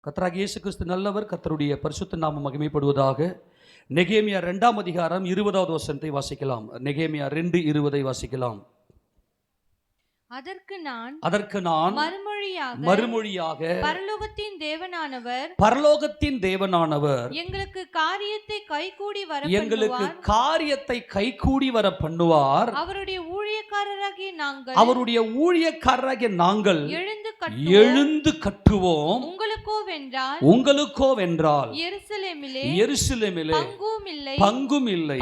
கர்த்தராகிய இயேசு கிறிஸ்து நல்லவர். கர்த்தருடைய பரிசுத்த நாமம் மகிமைப்படுவதாக. நெகேமியா 2ஆம் அதிகாரம் 20வது வசனத்தை வாசிக்கலாம். நெகேமியா 2:20 வாசிக்கலாம். அதற்கு நான் மறுமொழியாக பரலோகத்தின் தேவனானவர் எங்களுக்கு காரியத்தை கைகூடி வர பண்ணுவார். அவருடைய ஊழியக்காரராகிய நாங்கள் எழுந்து கட்டுவோம். உங்களுக்கோ வென்றால் எருசலேமிலே பங்கும் இல்லை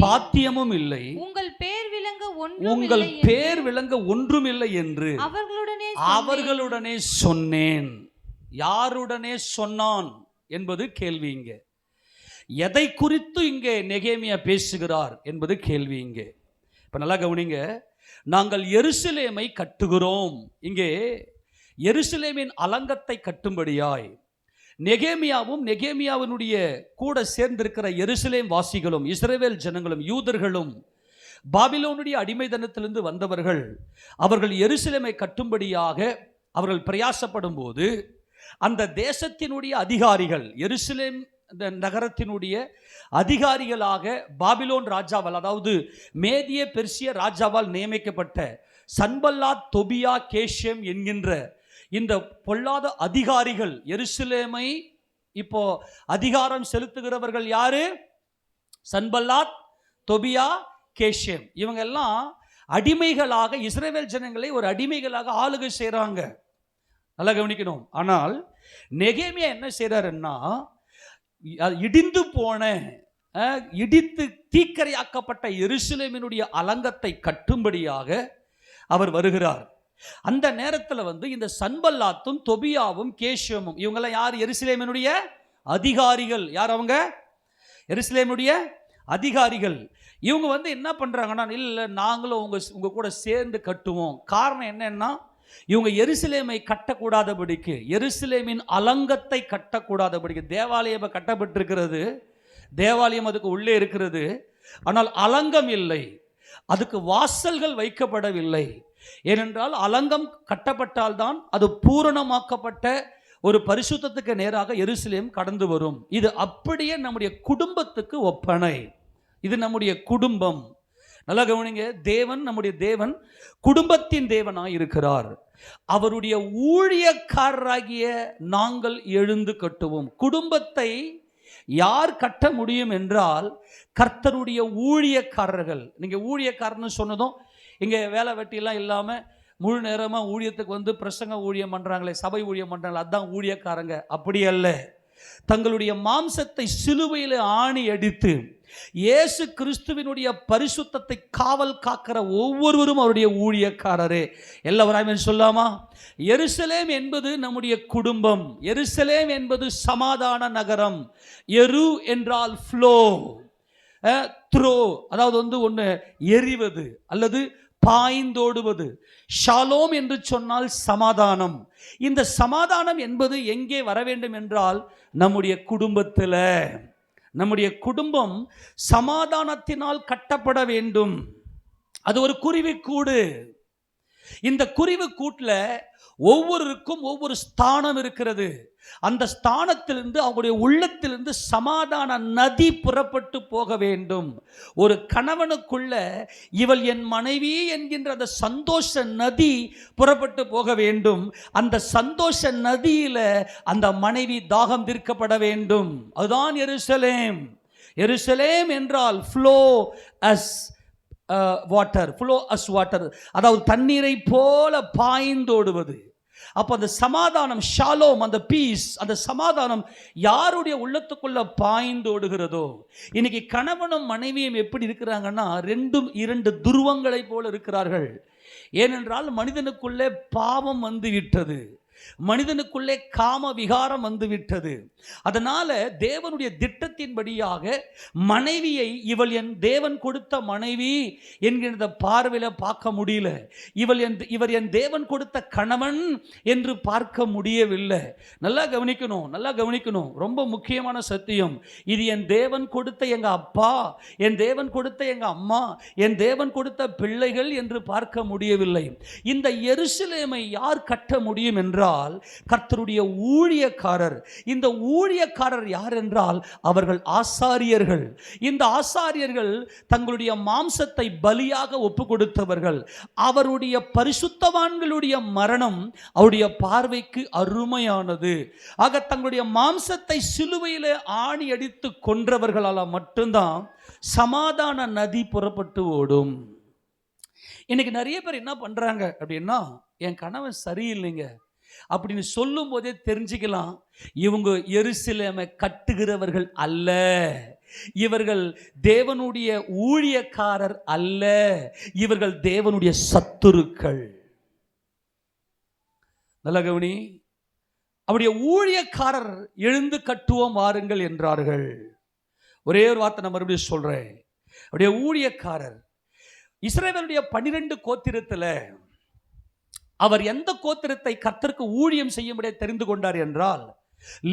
பாத்தியமும் இல்லை. உங்கள் பேர் விளங்க ஒன்றுமில்லை என்று அவர்களுடனே சொன்னேன். யாருடனே சொன்னான் என்பது கேள்வி. இங்கே எதை குறித்து இங்கே நெகேமியா பேசுகிறார் என்பது கேள்வி. இங்கே இப்ப நல்லா கவனிங்க. நாங்கள் எருசலேமை கட்டுகிறோம். இங்கே எருசலேமின் அலங்கத்தை கட்டும்படியாய் நெகேமியாவும் நெகேமியாவினுடைய கூட சேர்ந்திருக்கிற எருசலேம் வாசிகளும் இஸ்ரவேல் ஜனங்களும் யூதர்களும் பாபிலோனுடைய அடிமைத்தனத்திலிருந்து வந்தவர்கள் அவர்கள் எருசலேமை கட்டும்படியாக அவர்கள் பிரயாசப்படும் போது அந்த தேசத்தினுடைய அதிகாரிகள், எருசலேம் நகரத்தினுடைய அதிகாரிகளாக பாபிலோன் ராஜாவால், அதாவது மேதிய பெர்சிய ராஜாவால் நியமிக்கப்பட்ட சன்பல்லாத், தொபியா, கேஷேம் என்கின்ற இந்த பொல்லாத அதிகாரிகள், எருசலேமை இப்போ அதிகாரம் செலுத்துகிறவர்கள் யாரு? சன்பல்லாத், தொபியா, கேஷேம். இவங்க எல்லாம் அடிமைகளாக இஸ்ரவேல் ஜனங்களை ஒரு அடிமைகளாக ஆளுகை செய்கிறாங்க. நல்லா கவனிக்கணும். ஆனால் நெகேமியா என்ன செய்கிறாருன்னா, இடிந்து போன இடித்து தீக்கரையாக்கப்பட்ட எருசலேமினுடைய அலங்கத்தை கட்டும்படியாக அவர் வருகிறார். அந்த நேரத்தில் இந்த சன்பல்லாத்தும் தொபியாவும் கேஷேமும் இவங்கெல்லாம் யார்? எருசலேமினுடைய அதிகாரிகள். யார் அவங்க? எருசலேமினுடைய அதிகாரிகள். இவங்க என்ன பண்ணுறாங்கன்னா, இல்லை நாங்களும் உங்க கூட சேர்ந்து கட்டுவோம். காரணம் என்னன்னா, இவங்க எருசலேமை கட்டக்கூடாதபடிக்கு, எருசலேமின் அலங்கத்தை கட்டக்கூடாதபடிக்கு, தேவாலயம் கட்டப்பட்டிருக்கிறது, தேவாலயம் அதுக்கு உள்ளே இருக்கிறது, ஆனால் அலங்கம் இல்லை, அதுக்கு வாசல்கள் வைக்கப்படவில்லை. ஏனென்றால் அலங்கம் கட்டப்பட்டால்தான் அது பூரணமாக்கப்பட்ட ஒரு பரிசுத்தத்துக்கு நேராக எருசலேம் கடந்து வரும். இது அப்படியே நம்முடைய குடும்பத்துக்கு ஒப்பனை. இது நம்முடைய குடும்பம். நல்லா கவனிங்க. தேவன், நம்முடைய தேவன் குடும்பத்தின் தேவனாய் இருக்கிறார். அவருடைய ஊழியக்காரராகிய நாங்கள் எழுந்து கட்டுவோம். குடும்பத்தை யார் கட்ட முடியும் என்றால் கர்த்தருடைய ஊழியக்காரர்கள். நீங்க ஊழியக்காரன்னு சொன்னதும் இங்கே வேலை வெட்டியெல்லாம் இல்லாமல் முழு நேரமாக ஊழியத்துக்கு பிரசங்க ஊழியம் பண்ணுறாங்களே, சபை ஊழியம் பண்ணுறாங்களே, அதுதான் ஊழியக்காரங்க. அப்படி அல்ல. தங்களுடைய மாம்சத்தை சிலுவையில் ஆணி அடித்து இயேசு கிறிஸ்துவினுடைய பரிசுத்தத்தை காவல் காக்கிற ஒவ்வொருவரும் அவருடைய ஊழியக்காரரே. எல்லாரும் சொல்லாமா? எருசலேம் என்பது நம்முடைய குடும்பம். எருசலேம் என்பது சமாதான நகரம். எரு என்றால் ஃப்ளோ, த்ரோ, அதாவது ஒன்று எரிவது அல்லது பாய்ந்தோடுவது. ஷாலோம் என்று சொன்னால் சமாதானம். இந்த சமாதானம் என்பது எங்கே வர வேண்டும் என்றால் நம்முடைய குடும்பத்தில். நம்முடைய குடும்பம் சமாதானத்தினால் கட்டப்பட வேண்டும். அது ஒரு குருவிக்கூடு. இந்த குருவிக்கூட்டில் ஒவ்வொருவருக்கும் ஒவ்வொரு ஸ்தானம் இருக்கிறது. அந்த ஸ்தானத்திலிருந்து, அவங்களுடைய உள்ளத்திலிருந்து சமாதான நதி புறப்பட்டு போக வேண்டும். ஒரு கணவனுக்குள்ள இவள் என் மனைவி என்கின்ற அந்த சந்தோஷ நதி புறப்பட்டு போக வேண்டும். அந்த சந்தோஷ நதியில அந்த மனைவி தாகம் தீர்க்கப்பட வேண்டும். அதுதான் எருசலேம். எருசலேம் என்றால் flow as water, flow as water, அதாவது தண்ணீரை போல பாய்ந்தோடுவது. அப்போ அந்த சமாதானம், ஷாலோம், அந்த பீஸ், அந்த சமாதானம் யாருடைய உள்ளத்துக்குள்ள பாய்ந்தோடுகிறதோ. இன்னைக்கு கணவனும் மனைவியும் எப்படி இருக்கிறாங்கன்னா, இரண்டு துருவங்களை போல இருக்கிறார்கள். ஏனென்றால் மனிதனுக்குள்ளே பாவம் வந்துவிட்டது, மனிதனுக்குள்ளே காம விகாரம் வந்துவிட்டது. அதனால தேவனுடைய திட்டத்தின்படியாக மனைவியை இவள் என் தேவன் கொடுத்த மனைவி என்கிற பார்வையில் பார்க்க முடியல. இவர் என் தேவன் கொடுத்த கணவன் என்று பார்க்க முடியவில்லை. நல்லா கவனிக்கணும். ரொம்ப முக்கியமான சத்தியம் இது. என் தேவன் கொடுத்த எங்க அப்பா, என் தேவன் கொடுத்த எங்க அம்மா, என் தேவன் கொடுத்த பிள்ளைகள் என்று பார்க்க முடியவில்லை. இந்த எருசலேமை யார் கட்ட முடியும் என்றால் என்றால் கர்த்தருடைய ஊழியக்காரர். இந்த ஊழியக்காரர் யார் என்றால் அவர்கள் ஆசாரியர்கள். இந்த ஆசாரியர்கள் தங்களுடைய மாம்சத்தை பலியாக ஒப்பு கொடுத்தவர்கள். அவருடைய பரிசுத்தவான்களுடைய மரணம் அவருடைய பார்வைக்கு அருமையானது. ஆக தங்களுடைய மாம்சத்தை சிலுவையிலே ஆணி அடித்து கொன்றவர்களால் மட்டும்தான் சமாதான நதி புறப்பட்டு ஓடும். இன்னைக்கு நிறைய பேர் என்ன பண்றாங்க அப்படின்னா, என் கணவன் சரியில்லைங்க அப்படின்னு சொல்லும் போதே தெரிஞ்சுக்கலாம், இவங்க எருசலேமை கட்டுகிறவர்கள் அல்ல, இவர்கள் தேவனுடைய ஊழியக்காரர் அல்ல, இவர்கள் தேவனுடைய சத்துருக்கள். நல்ல கவனி, அவருடைய ஊழியக்காரர் எழுந்து கட்டுவோம் வாருங்கள் என்றார்கள். ஒரே ஒரு வார்த்தை நான் மறுபடியும் சொல்றேன். அவருடைய ஊழியக்காரர் இஸ்ரவேலுடைய 12 கோத்திரத்தில் அவர் எந்த கோத்திரத்தை கர்த்தருக்கு ஊழியம் செய்யும்படி தெரிந்து கொண்டார் என்றால்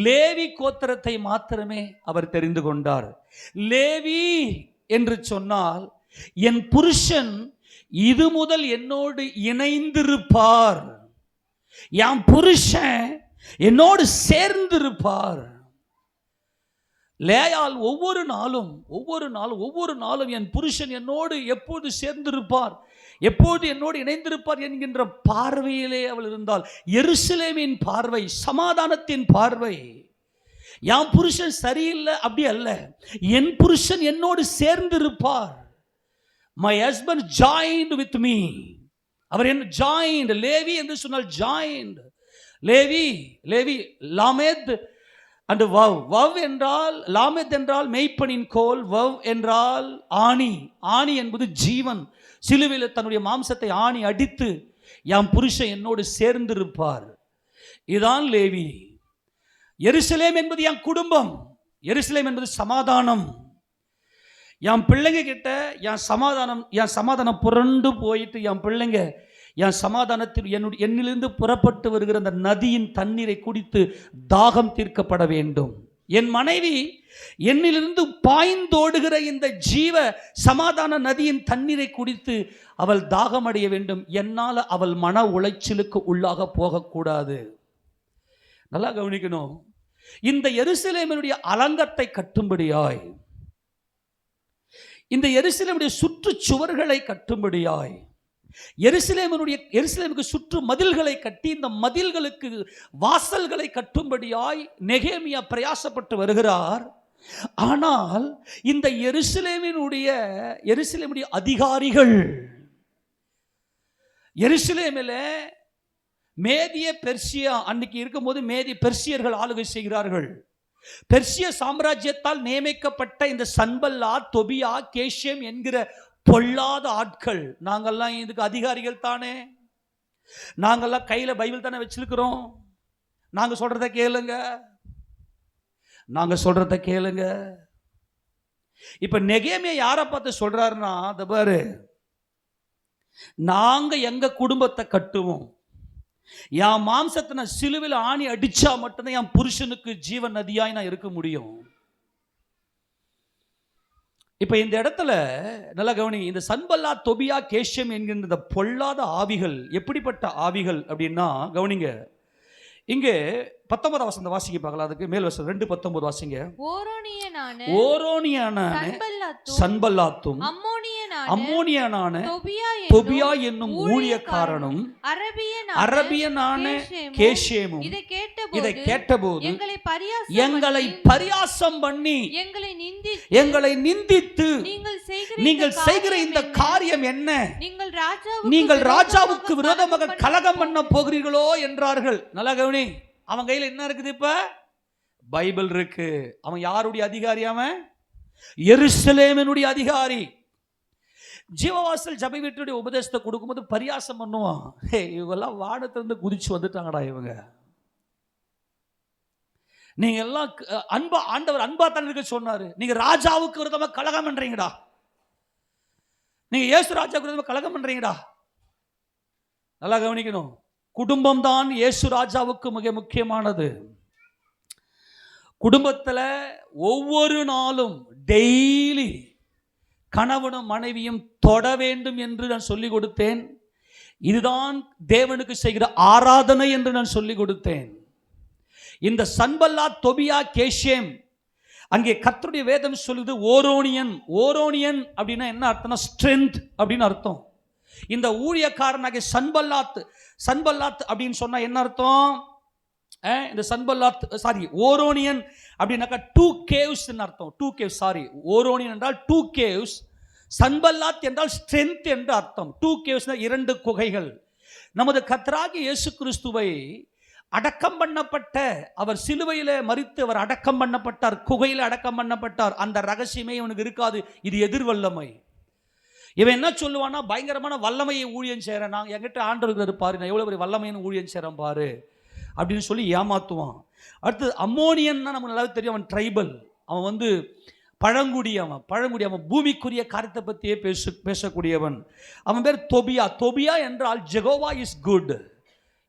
லேவி கோத்திரத்தை மாத்திரமே அவர் தெரிந்து கொண்டார். லேவி என்று சொன்னால் என் புருஷன் இது முதல் என்னோடு இணைந்திருப்பார், என் புருஷன் என்னோடு சேர்ந்திருப்பார். லேயால் ஒவ்வொரு நாளும் என் புருஷன் என்னோடு எப்போது சேர்ந்திருப்பார், எப்போது என்னோடு இணைந்திருப்பார் என்கின்ற பார்வையிலே அவள் இருந்தால். எருசலேமின் பார்வை சமாதானத்தின் பார்வை. என் புருஷன் சரியில்லை அப்படி அல்ல, என் புருஷன் என்னோடு சேர்ந்திருப்பார். My husband joint with me. அவர் என்ன ஜாயின்ட். லேவி என்று சொன்னால் joint. Levi Lamed and vav என்றால், லாமெத் என்றால் மெய்ப்பனின் கோல், வவ் என்றால் ஆணி. ஆணி என்பது ஜீவன். சிலுவையில் தன்னுடைய மாம்சத்தை ஆணி அடித்து என் புருஷன் என்னோடு சேர்ந்திருப்பார். இதுதான் லேவி. எருசலேம் என்பது என் குடும்பம். எருசலேம் என்பது சமாதானம். என் பிள்ளைங்க கிட்ட என் சமாதானம் புரண்டு போயிட்டு என் பிள்ளைங்க என் சமாதானத்தில் என்னிலிருந்து புறப்பட்டு வருகிற அந்த நதியின் தண்ணீரை குடித்து தாகம் தீர்க்கப்பட வேண்டும். என் மனைவி என்னிலிருந்து பாய்ந்தோடுகிற இந்த ஜீவ சமாதான நதியின் தண்ணீரை குடித்து அவள் தாகம் அடைய வேண்டும். என்னால் அவள் மன உளைச்சலுக்கு உள்ளாக போகக்கூடாது. நல்லா கவனிக்கணும். இந்த எருசலேமினுடைய அலங்கத்தை கட்டும்படியாய், இந்த எருசலேமுடைய சுற்றுச்சுவர்களை கட்டும்படியாய், எருசலேமுக்கு சுற்று மதில்களை கட்டி இந்த மதில்களுக்கு வாசல்களை கட்டும்படியாய் நெகேமியா பிரயாசப்பட்டு வருகிறார். ஆனால் இந்த எருசலேமுடைய அதிகாரிகள், எருசலேமில் மேதிய பெர்சியா அன்னைக்கு இருக்கும்போது பெர்சியர்கள் ஆளுகை செய்கிறார்கள். பெர்சிய சாம்ராஜ்யத்தால் நியமிக்கப்பட்ட இந்த சன்பல்லாத், தொபியா, கேஷேம் என்கிற பொல்லாத ஆட்கள். நாங்கள்லாம் இதுக்கு அதிகாரிகள் தானே, நாங்கள்லாம் கையில பைபிள் தானே வச்சிருக்கிறோம், நாங்க சொல்றத கேளுங்க. இப்ப நெகேமியா யாரை பார்த்து சொல்றாருன்னா, அத பாரு, நாங்க எங்க குடும்பத்தை கட்டுவோம், என் மாம்சத்தை நான் சிலுவையில் ஆணி அடிச்சா மட்டும்தான் என் புருஷனுக்கு ஜீவன் நதியாய் நான் இருக்க முடியும். இப்ப இந்த இடத்துல நல்லா கவனி. இந்த சன்பல்லாத், தொபியா, கேஷம் என்கின்ற இந்த பொல்லாத ஆவிகள் எப்படிப்பட்ட ஆவிகள் அப்படின்னா கவனிங்க. இங்கே 19 வசனம் வாசிக்க பார்க்கலாம். அதுக்கு மேல் வசனம் 2:19 வாசிங்க. ஓரோனியனான சன்பல்லாத்தும் அம்மோனியனான தொபியா என்னும் ஊழியக்காரனும் அரபியனான கேஷேமும் இதை கேட்டபோது எங்களை பரியாசம் பண்ணி எங்களை நிந்தித்து, நீங்கள் செய்கிற இந்த காரியம் என்ன, நீங்கள் ராஜாவுக்கு விரோதமாக கலகம் பண்ண போகிறீர்களோ என்றார்கள். நல்லா கவனி. அவன் கையில் என்ன இருக்குது? இப்ப பைபிள் இருக்கு. அவன் யாருடைய அதிகாரி? அவன் எருசலேமினுடைய அதிகாரி. ஜீவவாசல் ஜபை வீட்டுடைய உபதேசத்தை கொடுக்கும்போது பரியாசம் பண்ணுவான். இவங்கெல்லாம் வானத்திலிருந்து குதிச்சு வந்துட்டாங்கடா இவங்க. நீங்க எல்லாம் அன்பா, ஆண்டவர் அன்பா தான் இருக்க சொன்னாரு. நீங்க ராஜாவுக்கு விரோதமா கலகம் பண்றீங்கடா, நீங்க இயேசு ராஜாவுக்கு விரோதமா கலகம் பண்றீங்கடா. நல்லா கவனிக்கணும். குடும்பம் தான் இயேசு ராஜாவுக்கு மிக முக்கியமானது. குடும்பத்தில் ஒவ்வொரு நாளும் டெய்லி கணவனும் மனைவியும் தொட வேண்டும் என்று நான் சொல்லிக் கொடுத்தேன். இதுதான் தேவனுக்கு செய்கிற ஆராதனை என்று நான் சொல்லிக் கொடுத்தேன். இந்த சன்பல்லாத், தொபியா, கேஷேம், அங்கே கர்த்தருடைய வேதம் சொல்லுது ஓரோனியன். ஓரோனியன் அப்படின்னா என்ன அர்த்தம்னா ஸ்ட்ரென்த் அப்படின்னு அர்த்தம். இந்த ஊழியக்காரனாகிய சன்பல்லாத் அப்படின்னு சொன்னா என்ன அர்த்தம்? இந்த சன்பல்லாத் ஓரோனியன் அப்படின்னாக்கா 2 caves அர்த்தம். 2 caves, ஓரோனியன் என்றால் 2 caves, சன்பல்லாத் என்றால் ஸ்ட்ரென்த் என்று அர்த்தம். 2 caves 2 குகைகள். நமது கர்த்தராகிய இயேசு கிறிஸ்துவை அடக்கம் பண்ணப்பட்ட, அவர் சிலுவையிலே மரித்து அவர் அடக்கம் பண்ணப்பட்டார், குகையில் அடக்கம் பண்ணப்பட்டார். அந்த ரகசியமே இவனுக்கு இருக்காது. இது எதிர்வல்லமை. இவன் என்ன சொல்லுவான்னா, பயங்கரமான வல்லமையை ஊழியம் செய்கிறேன், நான் என்கிட்ட ஆண்டவர் இருப்பாரு, நான் எவ்வளோ பெரிய வல்லமைன்னு ஊழியம் செய்கிறேன் பாரு அப்படின்னு சொல்லி ஏமாத்துவான். அடுத்து அம்மோனியன்னா நமக்கு நல்லா தெரியும், அவன் ட்ரைபல், அவன் பழங்குடி, அவன் பூமிக்குரிய காரியத்தை பற்றியே பேசக்கூடியவன். அவன் பேர் தொபியா. தொபியா என்றால் ஜெகோவா இஸ் குட்,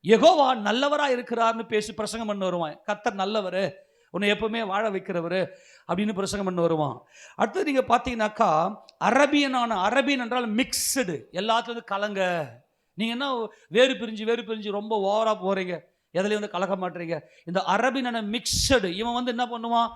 யெகோவா நல்லவராக இருக்கிறார்னு பிரசங்கம் பண்ண வருவான். கர்த்தர் நல்லவர், உன்னை எப்பவுமே வாழ வைக்கிறவர் அப்படின்னு பிரசங்கம் பண்ண வருவான். அடுத்தது நீங்கள் பார்த்தீங்கன்னாக்கா அரபியன் என்றால் மிக்சடு, எல்லாத்துலேயும் கலங்க. நீங்கள் என்ன வேறு பிரிஞ்சு ரொம்ப ஓவராக போகிறீங்க, எதுலேயும் கலக்க மாட்டீங்க. இந்த அரபியனான மிக்சடு, இவன் என்ன பண்ணுவான்,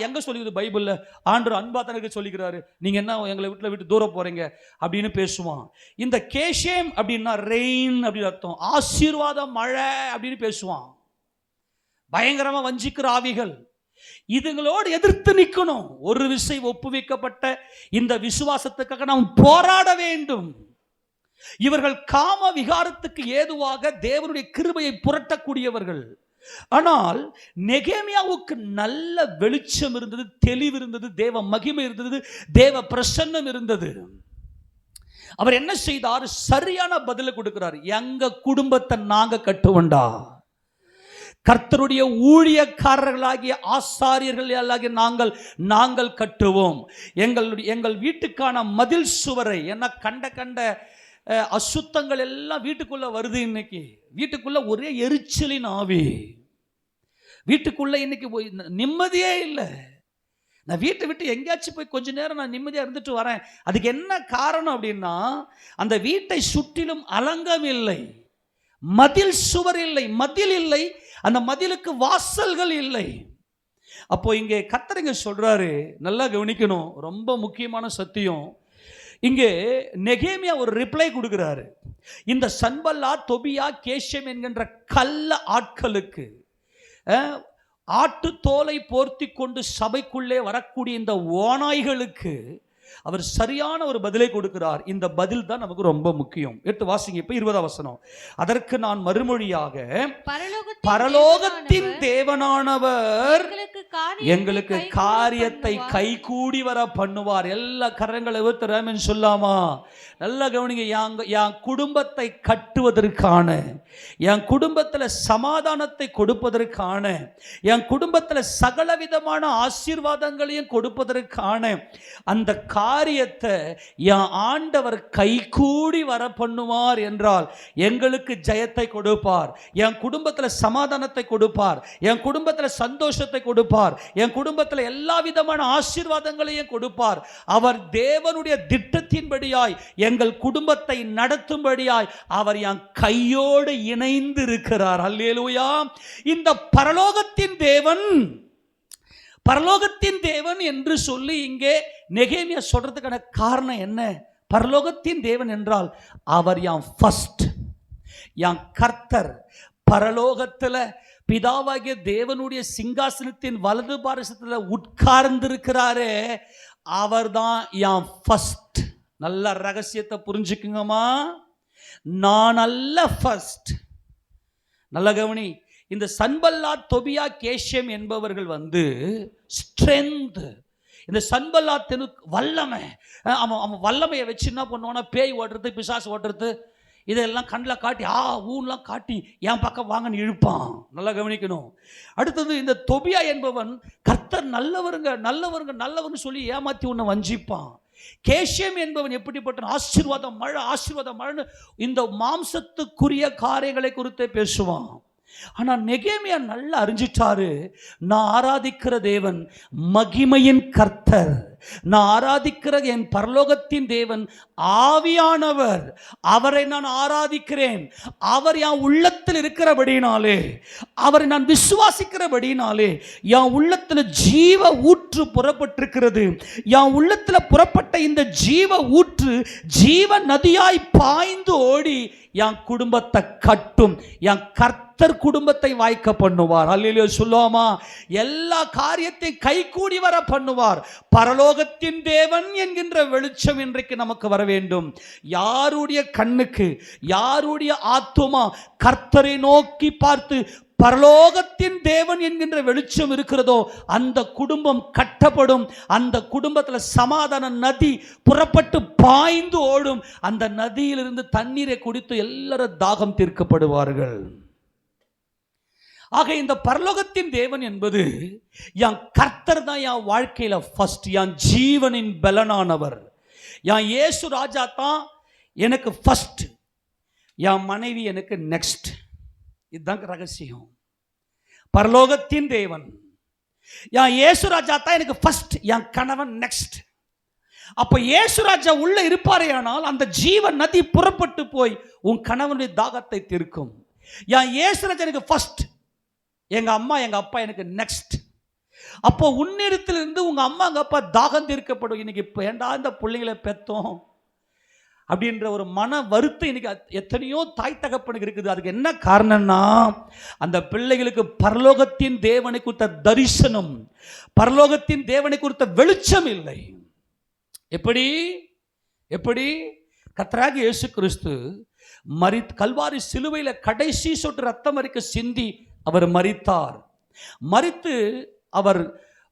எங்கே சொல்லிக்குது பைபிளில், ஆண்டவர் அன்பா தனக்கு சொல்லிக்கிறாரு, நீங்கள் என்ன எங்களை விட்டு தூரம் போகிறீங்க அப்படின்னு பேசுவான். இந்த கேஷேம் அப்படின்னா ரெயின் அப்படின்னு அர்த்தம், ஆசீர்வாதம், மழை அப்படின்னு பேசுவான். பயங்கரமாக வஞ்சிக்கிற ஆவிகள், இதுங்களோடு எதிர்த்து நிற்கணும். ஒரு விசை ஒப்புவிக்கப்பட்ட இந்த விசுவாசத்துக்காக நாம் போராட வேண்டும். இவர்கள் காம விகாரத்துக்கு ஏதுவாக தேவனுடைய கிருபையை புரட்டக்கூடியவர்கள். ஆனால் நெகேமியாவுக்கு நல்ல வெளிச்சம் இருந்தது, தெளிவு இருந்தது, தேவ மகிமை இருந்தது, தேவ பிரசன்னம் இருந்தது. அவர் என்ன செய்தார்? சரியான பதிலை கொடுக்கிறார். எங்க குடும்பத்தை நாங்க கட்டுவோண்டா, கர்த்தருடைய ஊழியக்காரர்களாகிய ஆசாரியர்களாகிய நாங்கள் கட்டுவோம். எங்கள் வீட்டுக்கான மதில் சுவரை, என்ன கண்ட அசுத்தங்கள் எல்லாம் வீட்டுக்குள்ள வருது. இன்னைக்கு வீட்டுக்குள்ள ஒரே எரிச்சலின் ஆவி, வீட்டுக்குள்ள இன்னைக்கு நிம்மதியே இல்லை. நான் வீட்டை விட்டு எங்கேயாச்சும் போய் கொஞ்ச நேரம் நான் நிம்மதியாக இருந்துட்டு வரேன். அதுக்கு என்ன காரணம் அப்படின்னா, அந்த வீட்டை சுற்றிலும் அலங்கம் இல்லை, மதில் சுவர் இல்லை, மதில் இல்லை, அந்த மதிலுக்கு வாசல்கள் இல்லை. அப்போ இங்கே கர்த்தர் சொல்றாரு, நல்லா கவனிக்கணும், ரொம்ப முக்கியமான சத்தியம். இங்கே நெகேமியா ஒரு ரிப்ளை கொடுக்கிறாரு. இந்த சன்பல்லாத், தொபியா, கேஷேம் என்கின்ற கள்ள ஆட்களுக்கு, ஆட்டு தோலை போர்த்தி கொண்டு சபைக்குள்ளே வரக்கூடிய இந்த ஓநாய்களுக்கு அவர் சரியான ஒரு பதிலை கொடுக்கிறார். இந்த பதில் தான் நமக்கு ரொம்ப முக்கியம். எடுத்து வாசிங்க இப்ப 20ஆம் வசனம். அதற்கு நான் மறுமொழியாக, பரலோகத்தின் தேவனானவர் எங்களுக்கு காரியத்தை கைகூடி வர பண்ணுவார். எல்லா கரங்களை ஊத்துறாமன்னு சொல்லாமா? நல்லா கவனிங்க. என் குடும்பத்தை கட்டுவதற்கான, என் குடும்பத்தில் சமாதானத்தை கொடுப்பதற்கான, என் குடும்பத்தில் சகலவிதமான ஆசீர்வாதங்களையும் கொடுப்பதற்கான அந்த காரியத்தை என் ஆண்டவர் கைகூடி வர பண்ணுவார் என்றால் எங்களுக்கு ஜெயத்தை கொடுப்பார், என் குடும்பத்தில் சமாதானத்தை கொடுப்பார், என் குடும்பத்தில் சந்தோஷத்தை கொடுப்பார், என் குடும்பத்தில் எல்லா விதமான ஆசீர்வாதங்களையும் கொடுப்பார். அவர் தேவனுடைய திட்டத்தின்படியாய் எங்கள் குடும்பத்தை நடத்தும்படியாய் அவர் என் கையோடு இணைந்து இருக்கிறார். அல்லேலூயா. இந்த பரலோகத்தின் தேவன் என்று சொல்லி இங்கே நெகேமியா சொல்றதுக்கான காரணம் என்ன? பரலோகத்தின் தேவன் என்றால் அவர் என் ஃபர்ஸ்ட், என் கர்த்தர். பரலோகத்தில் பிதாவாகிய தேவனுடைய சிங்காசனத்தின் வலது பாரசத்தில் உட்கார்ந்திருக்கிறாரே, அவர் தான் என் ஃபர்ஸ்ட். நல்ல ரகசியத்தை புரிஞ்சுக்குங்கம்மா, நான் அல்ல ஃபர்ஸ்ட். நல்ல கவனி. இந்த சன்பல்லாத், தொபியா, கேஷேம் என்பவர்கள் ஸ்ட்ரென்த். இந்த சன்பல்லாத்தினுக்கு வல்லமை, அவன் வல்லமையை வச்சு என்ன பண்ணுவானா, பேய் ஓட்டுறது, பிசாசு ஓட்டுறது, இதெல்லாம் கண்ணில் காட்டி ஊன்லாம் காட்டி என் பக்கம் வாங்கன்னு இழுப்பான். நல்லா கவனிக்கணும். அடுத்தது இந்த தொபியா என்பவன் கர்த்தர் நல்லவருங்க சொல்லி ஏமாற்றி உன்னை வஞ்சிப்பான். கேஷேம் என்பவன் எப்படிப்பட்ட ஆசீர்வாதம் மழைன்னு இந்த மாம்சத்துக்குரிய காரியங்களை குறித்து பேசுவான். ஆனால் நெகேமியா நல்லா அறிஞ்சிட்டாரு, நான் ஆராதிக்கிற தேவன் மகிமையின் கர்த்தர், நான் ஆராதிக்கிற என் பரலோகத்தின் தேவன் ஆவியானவர். அவரை நான் ஆராதிக்கிறேன். அவர் என் உள்ளத்தில் இருக்கிறபடினாலே, அவரை நான் விசுவாசிக்கிறபடினாலே என் உள்ளத்தில் ஜீவ ஊற்று புறப்பட்டிருக்கிறது. என் உள்ளத்தில் புறப்பட்ட இந்த ஜீவ ஊற்று ஜீவ நதியாய் பாய்ந்து ஓடி என் குடும்பத்தை கட்டும். என் கர்த்தர் குடும்பத்தை வாய்க்க பண்ணுவார். அல்லேலூயா சொல்லுவோமா? எல்லா காரியத்தையும் கைகூடி வர பண்ணுவார். பரலோகத்தின் தேவன் என்கின்ற வெளிச்சம் இன்றைக்கு நமக்கு வர வேண்டும். யாருடைய கண்ணுக்கு, யாருடைய ஆத்துமா கர்த்தரை நோக்கி பார்த்து பரலோகத்தின் தேவன் என்கின்ற வெளிச்சம் இருக்கிறதோ அந்த குடும்பம் கட்டப்படும். அந்த குடும்பத்தில் சமாதான நதி புறப்பட்டு பாய்ந்து ஓடும். அந்த நதியிலிருந்து தண்ணீரை குடித்து எல்லாரும் தாகம் தீர்க்கப்படுவார்கள். ஆக இந்த பரலோகத்தின் தேவன் என்பது என் கர்த்தர் தான் என் வாழ்க்கையில ஃபர்ஸ்ட். என் ஜீவனின் பலனானவர். என் இயேசு ராஜா தான் எனக்கு ஃபர்ஸ்ட். என் மனைவி எனக்கு நெக்ஸ்ட். இதுதான் ரகசியம். பரலோகத்தின் தேவன் என் இயேசு ராஜா தான் எனக்கு ஃபர்ஸ்ட். என் கணவன் நெக்ஸ்ட். அப்ப இயேசு ராஜா உள்ள இருப்பாரே ஆனால் அந்த ஜீவ நதி புறப்பட்டு போய் உன் கணவனுடைய தாகத்தை தீர்க்கும். என் இயேசு ராஜா எனக்கு ஃபர்ஸ்ட். எங்க அம்மா எங்க அப்பா எனக்கு நெக்ஸ்ட். அப்போ உன்னிடத்திலிருந்து உங்க அம்மா எங்க அப்பா தாகம் தீர்க்கப்படும். இன்னைக்கு ஏண்டா இந்த பிள்ளைங்களை பெத்தோம் அப்படின்ற ஒரு மன வருத்தம் இன்னைக்கு எத்தனையோ தாய் தகப்பனுக்கு இருக்குது. அதுக்கு என்ன காரணம்னா அந்த பிள்ளைகளுக்கு பரலோகத்தின் தேவனை குறித்த தரிசனம், பரலோகத்தின் தேவனை குறித்த வெளிச்சம் இல்லை. எப்படி எப்படி கர்த்தராகிய இயேசு கிறிஸ்து கல்வாரி சிலுவையில கடைசி சொட்டு ரத்தம் வரைக்கும் சிந்தி அவர் மரித்தார். மரித்து அவர்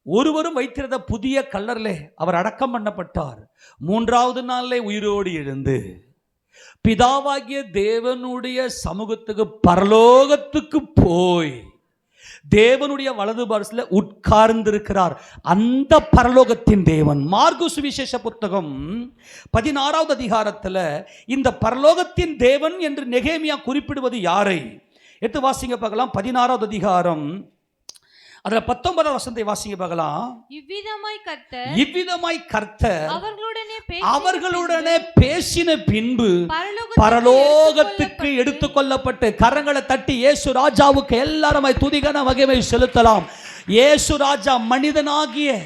ஒருவரும் வைத்திருந்த புதிய கல்லறையிலே அவர் அடக்கம் பண்ணப்பட்டார். மூன்றாவது நாளிலே உயிரோடு எழுந்து பிதாவாகிய தேவனுடைய சமூகத்துக்கு பரலோகத்துக்கு போய் தேவனுடைய வலது பாரசில் உட்கார்ந்திருக்கிறார். அந்த பரலோகத்தின் தேவன். மார்க்கு சுவிசேஷ புத்தகம் 16வது அதிகாரத்தில் இந்த பரலோகத்தின் தேவன் என்று நெகேமியா குறிப்பிடுவது யாரை? எடுத்து வாசிங்க பார்க்கலாம். 16வது அதிகாரம் அதுல 19வது வசனத்தை வாசிங்க பார்க்கலாம். இவ்விதமாய் கர்த்தர் அவர்களுடனே பேசின பின்பு பரலோகத்துக்கு எடுத்துக்கொள்ளப்பட்டு, கரங்களை தட்டி இயேசு ராஜாவுக்கு எல்லாருமாய் துதிகன மகிமை செலுத்தலாம். இயேசு ராஜா மனிதனாகிய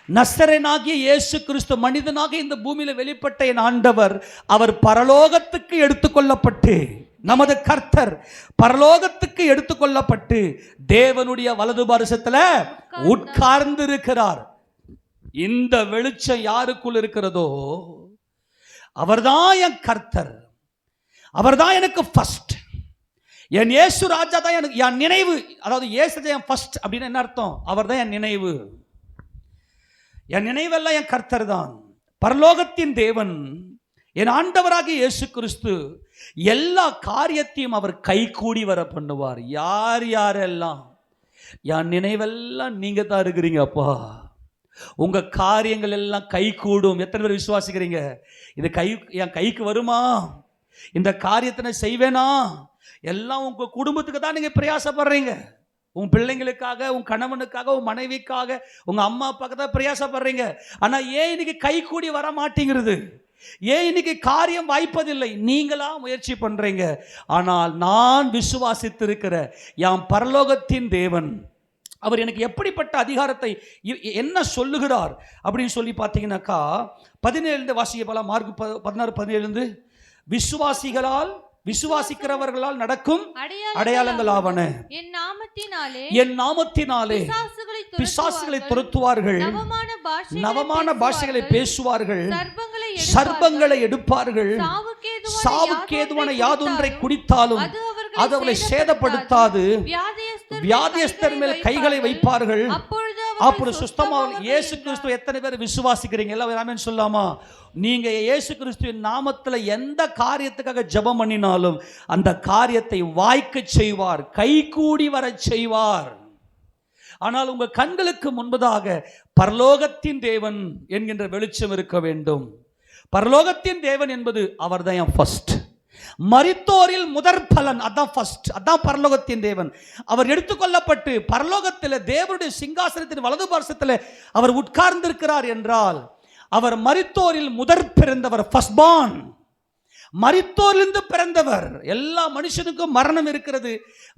நசரேயனாகிய இயேசு கிறிஸ்து மனிதனாக இந்த பூமியில வெளிப்பட்ட என் ஆண்டவர், அவர் பரலோகத்துக்கு எடுத்துக்கொள்ளப்பட்டு, நமது கர்த்தர் பரலோகத்துக்கு எடுத்துக்கொள்ளப்பட்டு தேவனுடைய வலது பாரசத்துல உட்கார்ந்து இருக்கிறார். இந்த வெளிச்சம் யாருக்குள் இருக்கிறதோ அவர்தான் என் கர்த்தர், அவர்தான் எனக்கு ஃபர்ஸ்ட். என் இயேசு ராஜா தான் எனக்கு என் நினைவு. அதாவது இயேசு என் ஃபர்ஸ்ட் அப்படின்னு என்ன அர்த்தம்? அவர் தான் என் நினைவு. என் நினைவெல்லாம் என் கர்த்தர் தான். பரலோகத்தின் தேவன் என் ஆண்டவராகிய இயேசு கிறிஸ்து எல்லா காரியத்தையும் அவர் கைகூடி வர பண்ணுவார். யார் யாரெல்லாம் என் நினைவெல்லாம் நீங்க தான் இருக்கிறீங்க அப்பா. உங்க காரியங்கள் எல்லாம் கைகூடும். எத்தனை பேர் விசுவாசிக்கிறீங்க? இது என் கைக்கு வருமா? இந்த காரியத்தை நான் செய்வேனா? எல்லாம் உங்க குடும்பத்துக்கு தான் நீங்க பிரயாசப்படுறீங்க. உன் பிள்ளைங்களுக்காக, உன் கணவனுக்காக, உன் மனைவிக்காக, உங்க அம்மா அப்பாவுக்கு தான் பிரயாசப்படுறீங்க. ஆனா ஏன் இன்னைக்கு கைகூடி வர மாட்டேங்கிறது? ஏன் இன்னைக்கு காரியம் வாய்ப்பதில்லை? நீங்களா முயற்சி பண்றீங்க. ஆனால் நான் விசுவாசித்திருக்கிற என் பரலோகத்தின் தேவன், அவர் எனக்கு எப்படிப்பட்ட அதிகாரத்தை என்ன சொல்லுகிறார் அப்படின்னு சொல்லி பார்த்தீங்கன்னாக்கா 17 வாசிக்க போல. மார்க் 16:17 விசுவாசிக்கிறவர்களால் நடக்கும் அடையாளங்கள் ஆவன. என் நாமத்தினாலே பிசாசுகளை துரத்துவார்கள், நவமான பாஷைகளை பேசுவார்கள், சர்ப்பங்களை எடுப்பார்கள், சாவுக்கு ஏதுவான யாதொன்றை குடித்தாலும் அது அவளை சேதப்படுத்தாது, வியாதியஸ்தர் மேல் கைகளை வைப்பார்கள், அப்பொழுது சுத்தமாக. இயேசு கிறிஸ்து எத்தனை பேர் விசுவாசிக்கிறீங்க? எல்லாம் சொல்லாமா? நீங்க இயேசு கிறிஸ்துவின் நாமத்தில் எந்த காரியத்துக்காக ஜெபம் பண்ணினாலும் அந்த காரியத்தை வாய்க்க செய்வார், கைகூடி வர செய்வார். ஆனால் உங்க கண்களுக்கு முன்பதாக பரலோகத்தின் தேவன் என்கின்ற வெளிச்சம் இருக்க வேண்டும். பரலோகத்தின் தேவன் என்பது அவர் தான் என் ஃபர்ஸ்ட். மரித்தோரில் முதற் பலன், அதான் ஃபர்ஸ்ட், அதான் பரலோகத்தின் தேவன். அவர் எடுத்துக்கொள்ளப்பட்டு பரலோகத்தில் தேவனுடைய சிங்காசனத்தின் வலது பார்சத்தில் அவர் உட்கார்ந்திருக்கிறார் என்றால் அவர் மரித்தோரில் முதற் பிறந்தவர், ஃபர்ஸ்ட் பார்ன். மரித்தோரிலிருந்து பிறந்தவர். எல்லா மனுஷனுக்கும் மரணம் இருக்கிறது,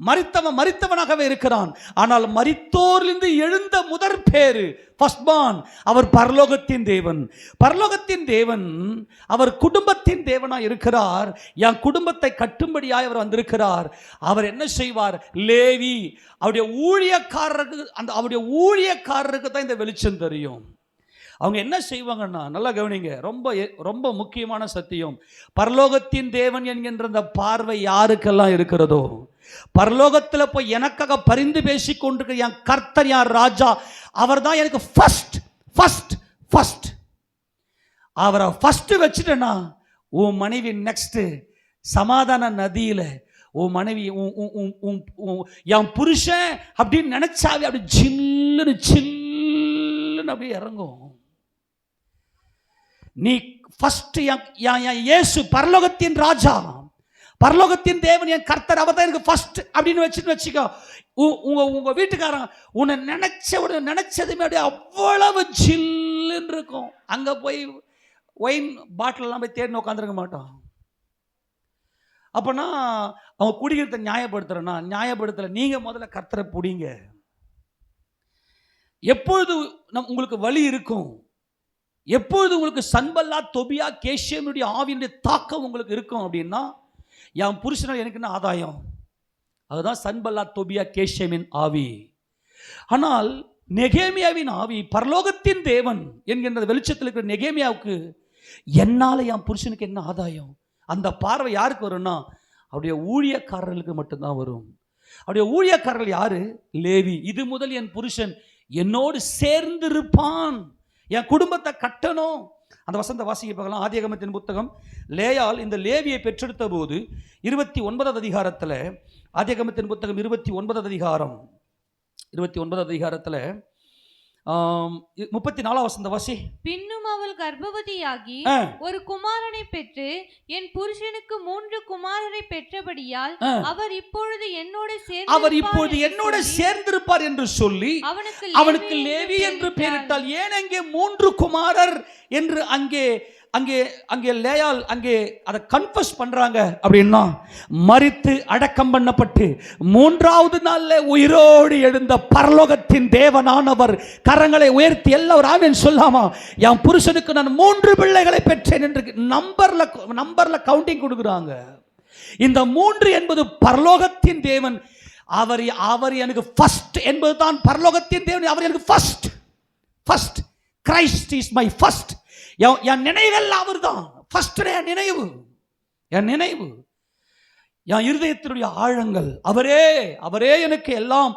மரித்தவனாகவே இருக்கிறான். ஆனால் மரித்தோரிலிருந்து எழுந்த முதற் பேரு, ஃபர்ஸ்ட் பார்ன், அவர் பரலோகத்தின் தேவன். பரலோகத்தின் தேவன் அவர் குடும்பத்தின் தேவனாய் இருக்கிறார். என் குடும்பத்தை கட்டும்படியாய் அவர் வந்திருக்கிறார். அவர் என்ன செய்வார்? லேவி அவருடைய ஊழியக்காரருக்கு தான் இந்த வெளிச்சம் தெரியும். அவங்க என்ன செய்வாங்கன்னா, நல்லா கவனிங்க, ரொம்ப ரொம்ப முக்கியமான சத்தியம். பரலோகத்தின் தேவன் என்கின்ற அந்த பார்வை யாருக்கெல்லாம் இருக்கிறதோ, பரலோகத்தில் போய் எனக்காக பரிந்து பேசி கொண்டிருக்கிற என் கர்த்தர், என் ராஜா, அவர் தான் எனக்கு ஃபர்ஸ்ட் ஃபர்ஸ்ட் ஃபர்ஸ்ட். அவரை ஃபர்ஸ்ட் வச்சுட்டேன்னா உன் மனைவி நெக்ஸ்ட். சமாதான நதியில உன் மனைவி என் புருஷன் அப்படின்னு நினைச்சாவே அப்படி சில்லுன்னு சில்லுன்னு அப்படியே இறங்கும். நீ ஃபர்ஸ்ட் இயேசு பரலோகத்தின் ராஜா, பரலோகத்தின் தேவன், என் கர்த்தர், அவர் தான் எனக்கு ஃபர்ஸ்ட் அப்படின்னு வச்சுக்கோ. உங்க வீட்டுக்காரன் உன்னை நினைச்சதுமே அப்படியே அவ்வளவு சில்லுன்னு இருக்கும். அங்க போய் ஒயின் பாட்டிலெல்லாம் போய் தேடி உட்காந்துருக்க மாட்டோம். அப்போனா அவங்க குடிக்கிறத நியாயப்படுத்தலை. நீங்க முதல்ல கர்த்தரை பிடிங்க. எப்பொழுது உங்களுக்கு வலி இருக்கும், எப்பொழுது உங்களுக்கு சன்பல்லாத் தொபியா கேஷேமுடைய ஆவியினுடைய தாக்கம் உங்களுக்கு இருக்கும் அப்படின்னா, என் புருஷனால் எனக்கு என்ன ஆதாயம்? அதுதான் சன்பல்லாத் தொபியா கேஷேமின் ஆவி. ஆனால் நெகேமியாவின் ஆவி, பரலோகத்தின் தேவன் என்கின்ற வெளிச்சத்தில் இருக்கிற நெகேமியாவுக்கு, என்னால் என் புருஷனுக்கு என்ன ஆதாயம்? அந்த பார்வை யாருக்கு வரும்னா, அவருடைய ஊழியக்காரர்களுக்கு மட்டும்தான் வரும். அவருடைய ஊழியக்காரர்கள் யாரு? லேவி. இது முதல் என் புருஷன் என்னோடு சேர்ந்திருப்பான், என் குடும்பத்தை கட்டணும். அந்த வசந்த வாசிக்க பார்க்கலாம். ஆதியாகமத்தின் புத்தகம். லேயால் இந்த லேவியை பெற்றெடுத்த போது 29வது அதிகாரத்தில், ஆதியாகமத்தின் புத்தகம் 29வது அதிகாரம் 29வது அதிகாரத்தில் 34வது வசந்த வாசி. பின்னும் அவள் கர்ப்பவதியாகி ஒரு குமாரனை பெற்று என் புருஷனுக்கு 3 குமாரரை பெற்றபடியால் அவர் இப்பொழுது என்னோட சேர்ந்திருப்பார் என்று சொல்லி அவனுக்கு லேவி என்று பெயரிட்டால். ஏன் அங்கே 3 குமாரர் என்று அங்கே லேயால் அங்கே அதை கன்ஃபஸ் பண்றாங்க அப்படின்னா, மரித்து அடக்கம் பண்ணப்பட்டு 3வது நாள்ல உயிரோடு எழுந்த பரலோகத்தின் தேவனானவர் கரங்களை உயர்த்தி எல்லாரும் ஆமென் சொல்லாமா? என் புருஷனுக்கு நான் 3 பிள்ளைகளை பெற்றேன் என்று நம்பர்ல கவுண்டிங் கொடுக்குறாங்க. இந்த 3 என்பது பரலோகத்தின் தேவன். அவர் எனக்கு ஃபர்ஸ்ட் என்பது தான் பரலோகத்தின் தேவன். அவர் எனக்கு first. Christ is my first. என் நினைவெல்லாம் அவர் தான் ஃபர்ஸ்ட். என் நினைவு, என் இருதயத்தினுடைய ஆழங்கள் அவரே எனக்கு எல்லாம்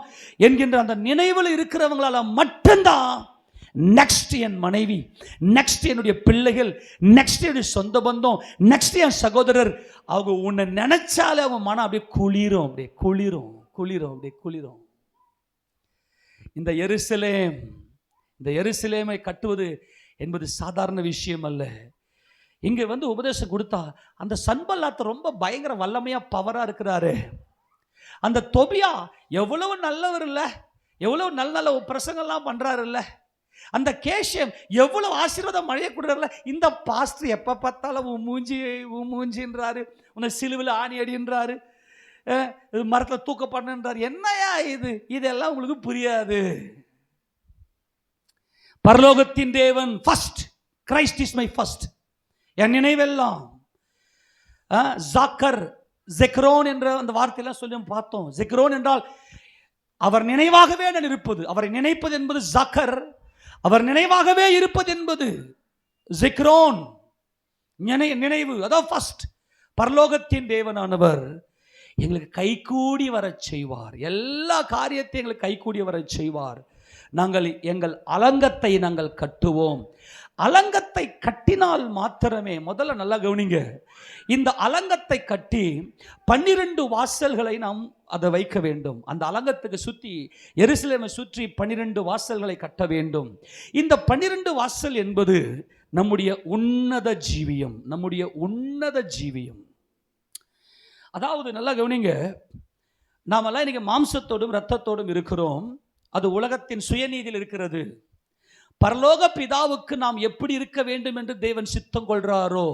என்கின்ற அந்த நினைவில் இருக்கிறவங்களால மட்டும்தான் நெக்ஸ்ட் என் மனைவி, நெக்ஸ்ட் என்னுடைய பிள்ளைகள், நெக்ஸ்ட் என்னுடைய சொந்த பந்தம், நெக்ஸ்ட் என் சகோதரர். அவங்க உன்னை நினைச்சாலே அவங்க மனம் அப்படியே குளிரும். இந்த எருசலேமை கட்டுவது என்பது சாதாரண விஷயம் அல்ல. இங்கே உபதேசம் கொடுத்தா அந்த சன்பல்லாத் ரொம்ப பயங்கர வல்லமையா பவரா இருக்கிறாரு. அந்த தொபியா எவ்வளவு நல்லவர் இல்ல, எவ்வளவு நல்ல பிரசங்கம்லாம் பண்றாரு இல்ல. அந்த கேஷம் எவ்வளவு ஆசீர்வாதம் மழைய கொடுறாருல. இந்த பாஸ்டர் எப்ப பார்த்தாலும் மூஞ்சின்றாரு, உன்னை சிலுவில் ஆணி அடின்றாரு, மரத்தில் தூக்க பண்ணுன்றாரு. என்னையா இதெல்லாம் உங்களுக்கு புரியாது. பரலோகத்தின் தேவன் first. Christ is my first. என் நினைவெல்லாம் ஜெக்ரோன் என்ற அந்த வார்த்தையெல்லாம் சொல்லி பார்த்தோம். ஜெக்ரோன் என்றால் அவர் நினைவாகவே நான் இருப்பது. அவரை நினைப்பது என்பது ஜாக்கர், அவர் நினைவாகவே இருப்பது என்பது ஜெக்ரோன். நினைவு, அதான் ஃபர்ஸ்ட். பரலோகத்தின் தேவனானவர் எங்களுக்கு கைகூடி வர செய்வார். எல்லா காரியத்தையும் எங்களுக்கு கைகூடி வர செய்வார். எங்கள் அலங்கத்தை நாங்கள் கட்டுவோம். அலங்கத்தை கட்டினால் மாத்திரமே, முதல்ல நல்லா கவனிங்க, இந்த அலங்கத்தை கட்டி 12 வாசல்களை நாம் அதை வைக்க வேண்டும். அந்த அலங்கத்துக்கு சுற்றி, எருசலேமை சுற்றி 12 வாசல்களை கட்ட வேண்டும். இந்த 12 வாசல் என்பது நம்முடைய உன்னத ஜீவியம். அதாவது நல்லா கவனிங்க, நாமெல்லாம் இன்னைக்கு மாம்சத்தோடும் இரத்தத்தோடும் இருக்கிறோம். அது உலகத்தின் சுயநீதியில் இருக்கிறது. பரலோக பிதாவுக்கு நாம் எப்படி இருக்க வேண்டும் என்று தேவன் சித்தம் கொள்றாரோ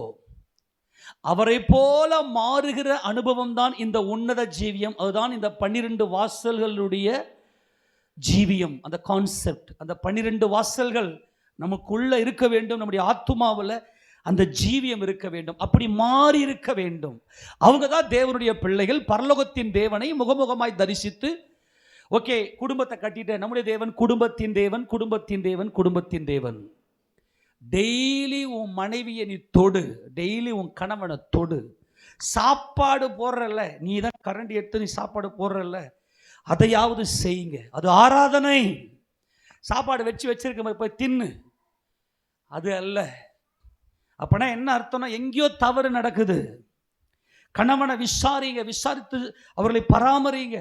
அவரை போல மாறுகிற அனுபவம் தான் இந்த உன்னத ஜீவியம். அதுதான் இந்த 12 வாசல்களுடைய ஜீவியம். அந்த கான்செப்ட், அந்த 12 வாசல்கள் நமக்குள்ள இருக்க வேண்டும். நம்முடைய ஆத்துமாவில் அந்த ஜீவியம் இருக்க வேண்டும். அப்படி மாறி இருக்க வேண்டும். அவங்க தான் தேவனுடைய பிள்ளைகள். பரலோகத்தின் தேவனை முகமுகமாய் தரிசித்து, ஓகே குடும்பத்தை கட்டிட்ட நம்முடைய தேவன் குடும்பத்தின் தேவன், குடும்பத்தின் தேவன், குடும்பத்தின் தேவன். டெய்லி உன் மனைவியை நீ தொடு, டெய்லி உன் கணவனை தொடு. சாப்பாடு போடுறல்ல, நீ தான் கரண்டி எடுத்து நீ சாப்பாடு போடுறல்ல, அதையாவது செய்யுங்க. அது ஆராதனை. சாப்பாடு வச்சிருக்க போய் தின்னு, அது அல்ல. அப்பனா என்ன அர்த்தம்னா எங்கேயோ தவறு நடக்குது. கணவனை விசாரிங்க, விசாரித்து அவர்களை பராமரிங்க.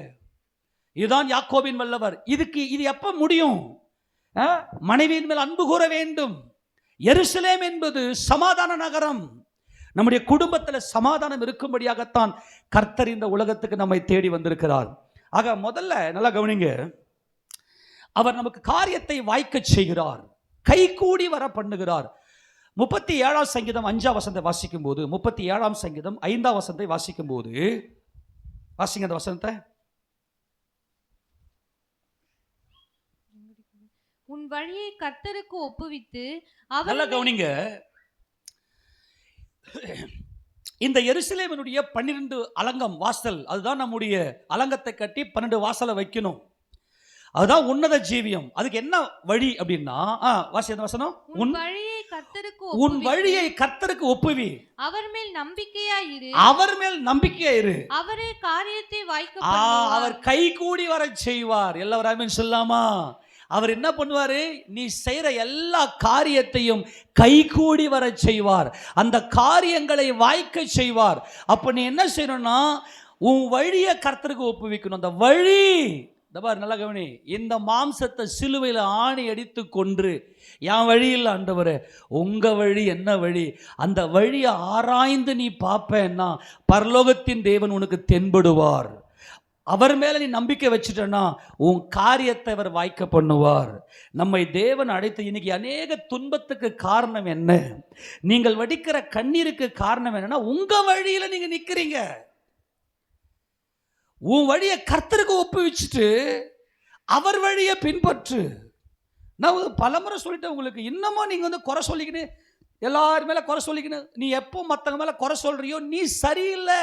இதுதான் யாக்கோபின் வல்லவர். இது எப்ப முடியும்? மனைவியின் மேல் அன்பு கூற வேண்டும். எருசலேம் என்பது சமாதான நகரம். நம்முடைய குடும்பத்தில் சமாதானம் இருக்கும்படியாகத்தான் கர்த்தர் இந்த உலகத்துக்கு நம்மை தேடி வந்திருக்கிறார். ஆக முதல்ல நல்லா கவனிங்க, அவர் நமக்கு காரியத்தை வாய்க்க செய்கிறார், கை கூடி வர பண்ணுகிறார். 37ஆம் சங்கீதம் 5ஆம் வசனத்தை வாசிக்கும் போது, 37ஆம் சங்கீதம் 5ஆம் வசனத்தை வாசிக்கும் போது, வாசிங்க அந்த வசனத்தை. உன் வழியை கர்த்தருக்கு ஒப்புவித்து நல்லா கவனிங்க, இந்த எருசலேமினுடைய 12 அலங்கம் வாசல், அதுதான் நம்முடைய அலங்கத்தை கட்டி 12 வாசலை வைக்கணும். அதுதான் உன்னத ஜீவியம். அதுக்கு என்ன வழி அப்படின்னா, வாசி அந்த வசனம், உன் வழியை கர்த்தருக்கு ஒப்புவி, அவர் மேல் நம்பிக்கையாயிரு, அவர் மேல் நம்பிக்கையாயிரு, அவரே காரியத்தை வாய்க்க பண்ணுவார், அவர் கை கூடி வர செய்வார். எல்லாரும் ஆமென் சொல்லாமா? அவர் என்ன பண்ணுவாரு? நீ செய்யற எல்லா காரியத்தையும் கைகூடி வர செய்வார், அந்த காரியங்களை வாய்க்க செய்வார். அப்ப நீ என்ன செய்யணும்னா உன் வழியை கர்த்தருக்கு ஒப்புவிக்கணும். அந்த வழி நல்லா கவனி, இந்த மாம்சத்தை சிலுவையில் ஆணி அடித்து கொன்று, என் வழி இல்லை ஆண்டவரே, உங்க வழி என்ன வழி? அந்த வழியை ஆராய்ந்து நீ பார்ப்பேன்னா பரலோகத்தின் தேவன் உனக்கு தென்படுவார். அவர் மேல நீ நம்பிக்கை வச்சுட்டனா உன் காரியத்தை அவர் வாய்க்க பண்ணுவார். நம்மை தேவன் அழைத்து இன்னைக்கு அநேக துன்பத்துக்கு காரணம் என்ன? நீங்கள் வடிக்கிற கண்ணீருக்கு காரணம் என்னன்னா உங்க வழியில நீங்க நிக்கிறீங்க. உன் வழியை கர்த்தருக்கு ஒப்புவிச்சுட்டு அவர் வழியை பின்பற்று. நான் பலமுறை சொல்லிட்டேன் உங்களுக்கு, இன்னமும் நீங்க குறை சொல்லிக்கின்னு எல்லாரும் மேல குறை சொல்லிக்கின்னு, நீ எப்போ மற்றவங்க மேல குறை சொல்றியோ நீ சரியில்லை,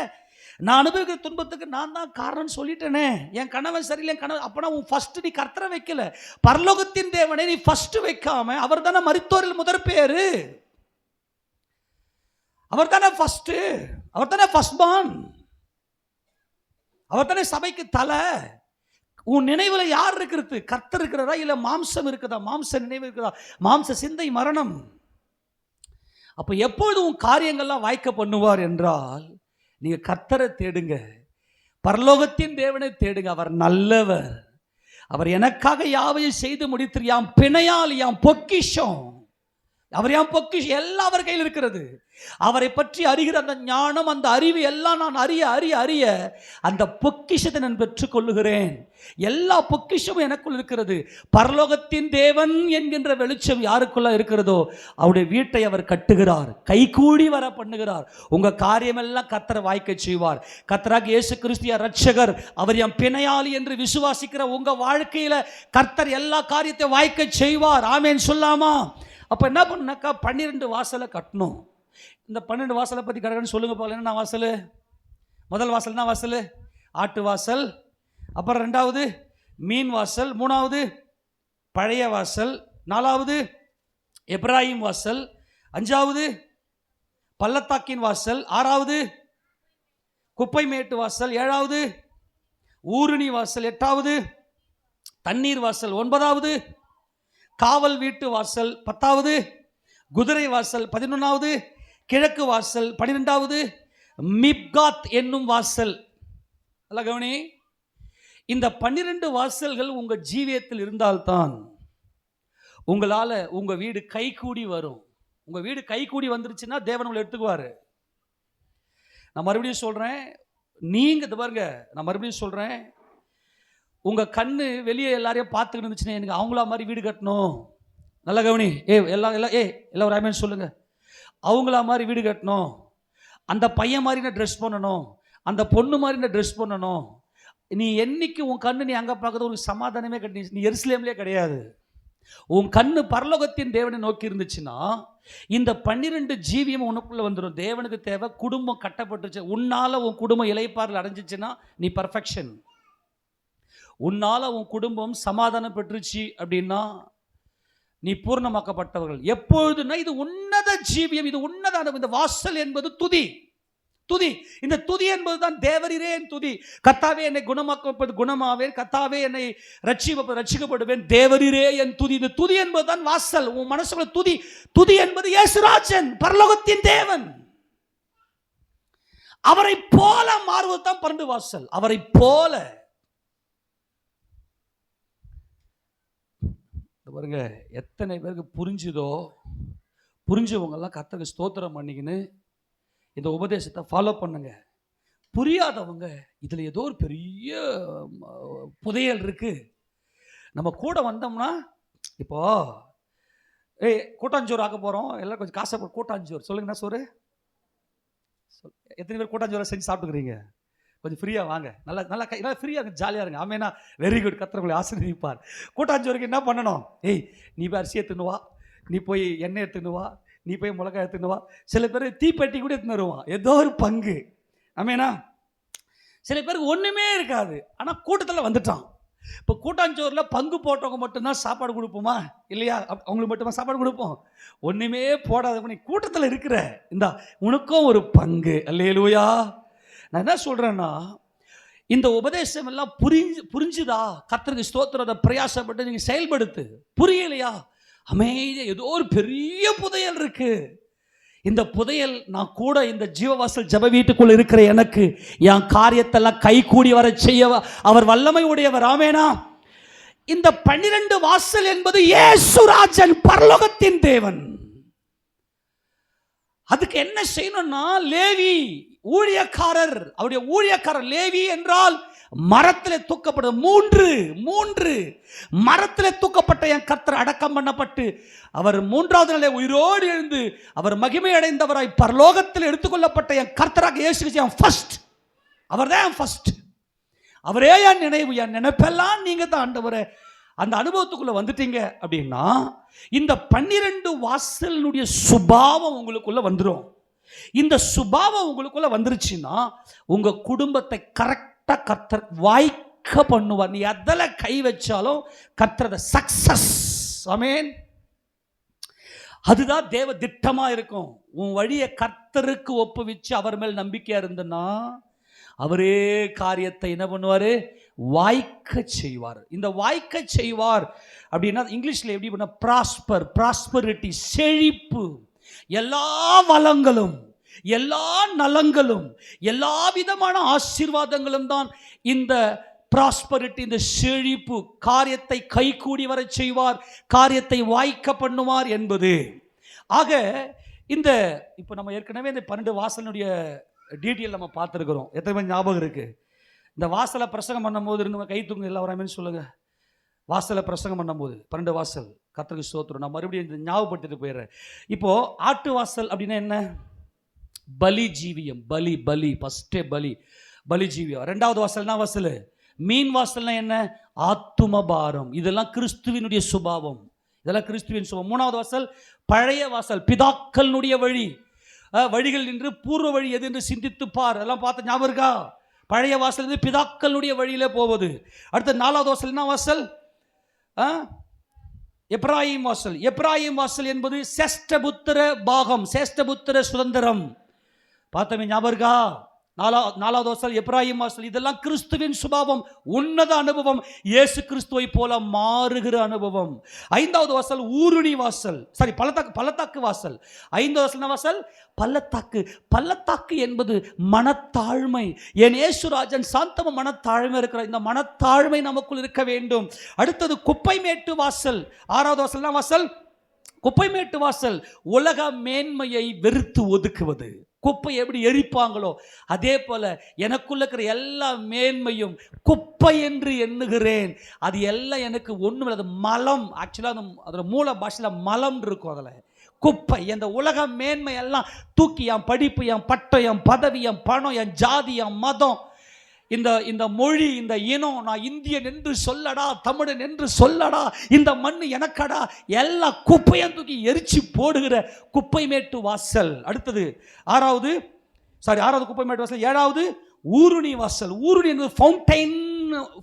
நான் அனுபவிக்கிற துன்பத்துக்கு நான் தான் காரணம் சொல்லிட்டேனே, என் கணவன் சரியில்லை, என் கணவன். அப்பனா உன் ஃபர்ஸ்ட் நீ கர்த்தரை வைக்கல, பரலோகத்தின் தேவனை நீ ஃபர்ஸ்ட் வைக்காம, அவர் தானே மரித்தோரில் முதற் பேரு, அவர் தானே ஃபர்ஸ்ட், அவர் தானே ஃபர்ஸ்ட் பான், அவர் தானே சபைக்கு தலை. உன் நினைவுல யார் இருக்கிறது? கர்த்தர் இருக்கிறதா இல்ல மாம்சம் இருக்குதா? மாம்ச நினைவு இருக்குதா? மாம்ச சிந்தை மரணம். அப்ப எப்பொழுது உன் காரியங்கள்லாம் வாய்க்க பண்ணுவார் என்றால் நீங்க கர்த்தரை தேடுங்க, பரலோகத்தின் தேவனை தேடுங்க. அவர் நல்லவர், அவர் எனக்காக யாவையும் செய்து முடித்து, யாம் பிணையால் யாம் பொக்கிஷம், அவர் யாம் பொக்கிஷம் எல்லாம் அவர் கையில் இருக்கிறது. அவரை பற்றி அறிகிற அந்த ஞானம், அந்த அறிவு எல்லாம் நான் அறிய அறிய அறிய அந்த பொக்கிஷத்தை நான் பெற்றுக்கொள்ளுகிறேன். எல்லா பொக்கிஷமும் எனக்குள் இருக்கிறது. பரலோகத்தின் தேவன் என்கின்ற வெளிச்சம் யாருக்குள்ள இருக்கிறதோ அவருடைய வீட்டை அவர் கட்டுகிறார், கைகூடி வர பண்ணுகிறார். உங்க காரியமெல்லாம் கர்த்தர் வாய்க்க செய்வார். கர்த்தராகிய இயேசு கிறிஸ்து இரட்சகர், அவர் என் பிணையாளி என்று விசுவாசிக்கிற உங்க வாழ்க்கையில கர்த்தர் எல்லா காரியத்தை வாய்க்க செய்வார். ஆமென் சொல்லாமா? அப்ப என்ன பண்ணாக்கா 12 வாசலை கட்டணும். இந்த 12 வாசலை பத்தி கடற்கன்னு சொல்லுங்க போல. என்ன வாசல்? முதல் வாசல் என்ன வாசல்? ஆட்டு வாசல். அப்புறம் 2வது மீன் வாசல். 3வது பழைய வாசல். 4வது எப்ராஹிம் வாசல். 5வது பள்ளத்தாக்கின் வாசல். 6வது குப்பை மேட்டு வாசல். 7வது ஊருணி வாசல். 8வது தண்ணீர் வாசல். 9வது காவல் வீட்டு வாசல். 10வது குதிரை வாசல். 11வது கிழக்கு வாசல். 12வது மிப்காத் என்னும் வாசல். நல்லா கவனி, இந்த 12 வாசல்கள் உங்க ஜீவியத்தில் இருந்தால்தான் உங்களால உங்க வீடு கைகூடி வரும். உங்க வீடு கைகூடி வந்துருச்சுன்னா தேவன் உங்களை எடுத்துக்குவாரு. நான் மறுபடியும் சொல்றேன், நீங்க இது பாருங்க, நான் மறுபடியும் சொல்றேன், உங்க கண்ணு வெளியே எல்லாரையும் பார்த்துக்கிட்டு இருந்துச்சுன்னா எனக்கு அவங்களா மாதிரி வீடு கட்டணும், நல்லா கவனி, எல்லாம் ஒரு ஆமென் சொல்லுங்க, அவங்களா மாதிரி வீடு கட்டணும், அந்த பையன் மாதிரி நான் ட்ரெஸ் பண்ணணும், அந்த பொண்ணு மாதிரி நான் ட்ரெஸ் பண்ணணும், நீ என்னைக்கு உன் கண்ணு நீ அங்கே பார்க்கறது உனக்கு சமாதானமே கிடையாது. நீ எருசலேம்லேயே கிடையாது. உன் கண்ணு பரலோகத்தின் தேவனை நோக்கி இருந்துச்சுன்னா இந்த 12 ஜீவியம் உனக்குள்ள வந்துடும். தேவனுக்கு தேவை குடும்பம் கட்டப்பட்டுச்சு. உன்னால உன் குடும்பம் இளைப்பாறுதல் அடைஞ்சிச்சுன்னா நீ பர்ஃபெக்ஷன். உன்னால உன் குடும்பம் சமாதானம் பெற்றுச்சு அப்படின்னா நீ பூர்ணமாக்கப்பட்டவர்கள். எப்பொழுதுனா இது உன்னத ஜீவியம், இது உன்னத. இந்த வாசல் என்பது துதி. துதி, இந்த துதி என்பதுதான் தேவரீரே என் துதி. கர்த்தாவே என்னை குணமாக்கப்பது குணமாவேன், கர்த்தாவே என்னை ரட்சிக்கப்படுவேன், தேவரீரே என் துதி. இந்த துதி என்பதுதான் வாசல். உன் மனசுக்குள்ள துதி. துதி என்பது இயேசுராஜன், பரலோகத்தின் தேவன். அவரை போல மாறுவது தான் 12 வாசல். அவரை போல பாருங்க, எத்தனை பேருக்கு புரிஞ்சுதோ, புரிஞ்சவங்க எல்லாம் கர்த்தருக்கு ஸ்தோத்திரம் பண்ணிக்கின்னு இந்த உபதேசத்தை ஃபாலோ பண்ணுங்க. புரியாதவங்க இதில் ஏதோ ஒரு பெரிய புதையல் இருக்கு, நம்ம கூட வந்தோம்னா, இப்போ கூட்டாஞ்சோறு ஆக்க போகிறோம், எல்லாம் கொஞ்சம் காசை கூட்டாஞ்சோறு சொல்லுங்கண்ணா. சோறு எத்தனை பேர் கூட்டாஞ்சோரை செஞ்சு சாப்பிட்டுக்கிறீங்க? கொஞ்சம் ஃப்ரீயாக வாங்க, நல்லா நல்லா நல்லா ஃப்ரீயாக இருங்க, ஜாலியாக இருங்க. ஆமேனா, வெரி குட், கர்த்தர் ஆசீர்வதிப்பார். கூட்டாஞ்சோருக்கு என்ன பண்ணணும்? நீ போய் அரிசி எடுத்துன்னு வா, நீ போய் எண்ணெய் எடுத்துன்னு வா, நீ போய் மிளகாய் எடுத்துன்னு வா. சில பேர் தீப்பெட்டி கூட எடுத்துன்னு வருவான், ஏதோ ஒரு பங்கு. ஆமேனா, சில பேருக்கு ஒன்றுமே இருக்காது, ஆனால் கூட்டத்தில் வந்துட்டான். இப்போ கூட்டாஞ்சோரில் பங்கு போட்டவங்க மட்டும்தான் சாப்பாடு கொடுப்போமா? இல்லையா? அவங்களுக்கு மட்டுமா சாப்பாடு கொடுப்போம்? ஒன்றுமே போடாத நீ கூட்டத்தில் இருக்கிற, இந்தா உனக்கும் ஒரு பங்கு. அல்லேலூயா. நான் என்ன சொல்கிறேன்னா, இந்த உபதேசம் எல்லாம் புரிஞ்சுதா? கர்த்தருக்கு ஸ்தோத்திரத்தை பிரயாசப்பட்டு நீங்கள் செயல்படுத்து. புரியலையா? அமைதியா, ஏதோ ஒரு பெரிய புதையல் இருக்கு. இந்த புதையல் நான் கூட இந்த ஜீவவாசல் ஜப வீட்டுக்குள்ள இருக்கிற எனக்கு என் காரியத்தெல்லாம் கை கூடி வர செய்ய அவர் வல்லமை உடையவர். ஆமேனா. இந்த 12 வாசல் என்பது இயேசுராஜன், பரலோகத்தின் தேவன். அதுக்கு என்ன செய்யணும்னா, லேவி ஊழியக்காரர், அவருடைய ஊழியக்காரர் லேவி என்றால் மரத்தில் தூக்கப்பட்ட மூன்று மரத்தில் தூக்கப்பட்ட என் கர்த்தர் அடக்கம் பண்ணப்பட்டு அவர் 3வது நாளே உயிரோடு எழுந்து அவர் மகிமை அடைந்தவராய் பரலோகத்தில் எடுத்துக்கொள்ளப்பட்ட என் கர்த்தராக இயேசு கிறிஸ்து ஃபர்ஸ்ட். அவர் தான் ஃபர்ஸ்ட். அவரே என் நினைவு, என் நினைப்பெல்லாம் நீங்க தான் ஆண்டவரே. அந்த அனுபவத்துக்குள்ள வந்துட்டீங்க அப்படின்னா இந்த 12 வாசலினுடைய சுபாவம் உங்களுக்குள்ள வந்துடும். இந்த சுபாவம் உங்களுக்குள்ள வந்துருச்சுன்னா உங்க குடும்பத்தை கரெக்டா கர்த்தர் வாய்க்க பண்ணுவார். நீ அதில் கை வச்சாலும் கர்த்தர் சக்சஸ். ஆமென். அதுதான் தேவ திட்டமா இருக்கும். உன் வழியை கர்த்தருக்கு ஒப்புவிச்சு அவர் மேல் நம்பிக்கையா இருந்தனா அவரே காரியத்தை என்ன பண்ணுவாரு? வாய்க்க செய்வார். இந்த வாய்க்க செய்வார் அப்படின்னா இங்கிலீஷ்ல எப்படி பண்ண? ப்ராஸ்பர், ப்ராஸ்பரிட்டி, செழிப்பு, எல்லா வளங்களும் எல்லா நலங்களும் எல்லா விதமான ஆசீர்வாதங்களும் தான் இந்த ப்ராஸ்பரிட்டி, இந்த செழிப்பு. காரியத்தை கைகூடி வர செய்வார், காரியத்தை வாய்க்க பண்ணுவார் என்பது. ஆக இந்த இப்போ நம்ம ஏற்கனவே இந்த 12 வாசலுடைய டீட்டெயில் நம்ம பார்த்துருக்கிறோம். எத்தனை பேர் ஞாபகம் இருக்கு? இந்த வாசலை பிரசங்கம் பண்ணும் போது இருந்தவங்க கை தூங்க எல்லாரும் சொல்லுங்க. வாசலை பிரசங்கம் பண்ணும்போது 12 வாசல் கர்த்தருக்கு ஸ்தோத்திரம். நான் மறுபடியும் இந்த ஞாபகப்படுத்திட்டு போயிடுறேன். இப்போ ஆட்டு வாசல் அப்படின்னா என்ன? பலி ஜீவியம், பலி பலி ஃபர்ஸ்டே பலி, பலி ஜீவியம். 2வது வாசல்னா வாசல் மீன் வாசல்னா என்ன? ஆத்தும பாரம். இதெல்லாம் கிறிஸ்துவினுடைய சுபாவம், இதெல்லாம் கிறிஸ்துவின் சுபாவம். 3வது வாசல் பழைய வாசல், பிதாக்களுடைய வழி, வழிகள் என்று பூர்வ வழி எது என்று சிந்தித்து பார். அதெல்லாம் பார்த்து ஞாபகம் இருக்கா? பழைய வாசல் இருந்து பிதாக்களுடைய வழியில போவது. அடுத்த 4வது வாசல் என்ன வாசல்? எப்ராயிம் வாசல். எப்ராயிம் வாசல் என்பது சேஷ்டபுத்திர பாகம், சேஷ்டபுத்திர சுதந்திரம். பார்த்தமே ஞாபகம் இருக்கா? 4வது வாசல் எப்ராயிம் வாசல். இதெல்லாம் கிறிஸ்துவின் சுபாவம், உன்னத அனுபவம், இயேசு கிறிஸ்துவை போல மாறுகிற அனுபவம். 5வது வாசல் ஊருணி வாசல், சாரி பள்ளத்தாக்கு வாசல். 5வது வாசல் வாசல் பள்ளத்தாக்கு. பள்ளத்தாக்கு என்பது மனத்தாழ்மை. என் இயேசுராஜன் சாந்தம மனத்தாழ்மை இருக்கிற இந்த மனத்தாழ்மை நமக்குள் இருக்க வேண்டும். அடுத்தது குப்பை மேட்டு வாசல். 6வது வாசல் வாசல் குப்பை மேட்டு வாசல். உலக மேன்மையை வெறுத்து ஒதுக்குவது. குப்பை எப்படி எரிப்பாங்களோ அதே போல எனக்குள்ள இருக்கிற எல்லா மேன்மையும் குப்பை என்று எண்ணுகிறேன். அது எல்லாம் எனக்கு ஒண்ணுமில்லை. அது மலம். ஆக்சுவலாக அதோட மூல பாஷையில் மலம் இருக்கும். அதில் குப்பை. இந்த உலக மேன்மை எல்லாம் தூக்கி என் படிப்பு, என் பட்டம், என் பதவி, என் பணம், என் ஜாதி, என் மதம், இந்த மொழி, இந்த இனம், நான் இந்தியன் என்று சொல்லடா, தமிழன் என்று சொல்லடா, இந்த மண் எனக்கடா, எல்லா குப்பையும் தூக்கி எரிச்சு போடுகிற குப்பை மேட்டு வாசல். அடுத்தது ஆறாவது குப்பை மேட்டு வாசல். ஏழாவது ஊருணி வாசல். ஊருணி என்பது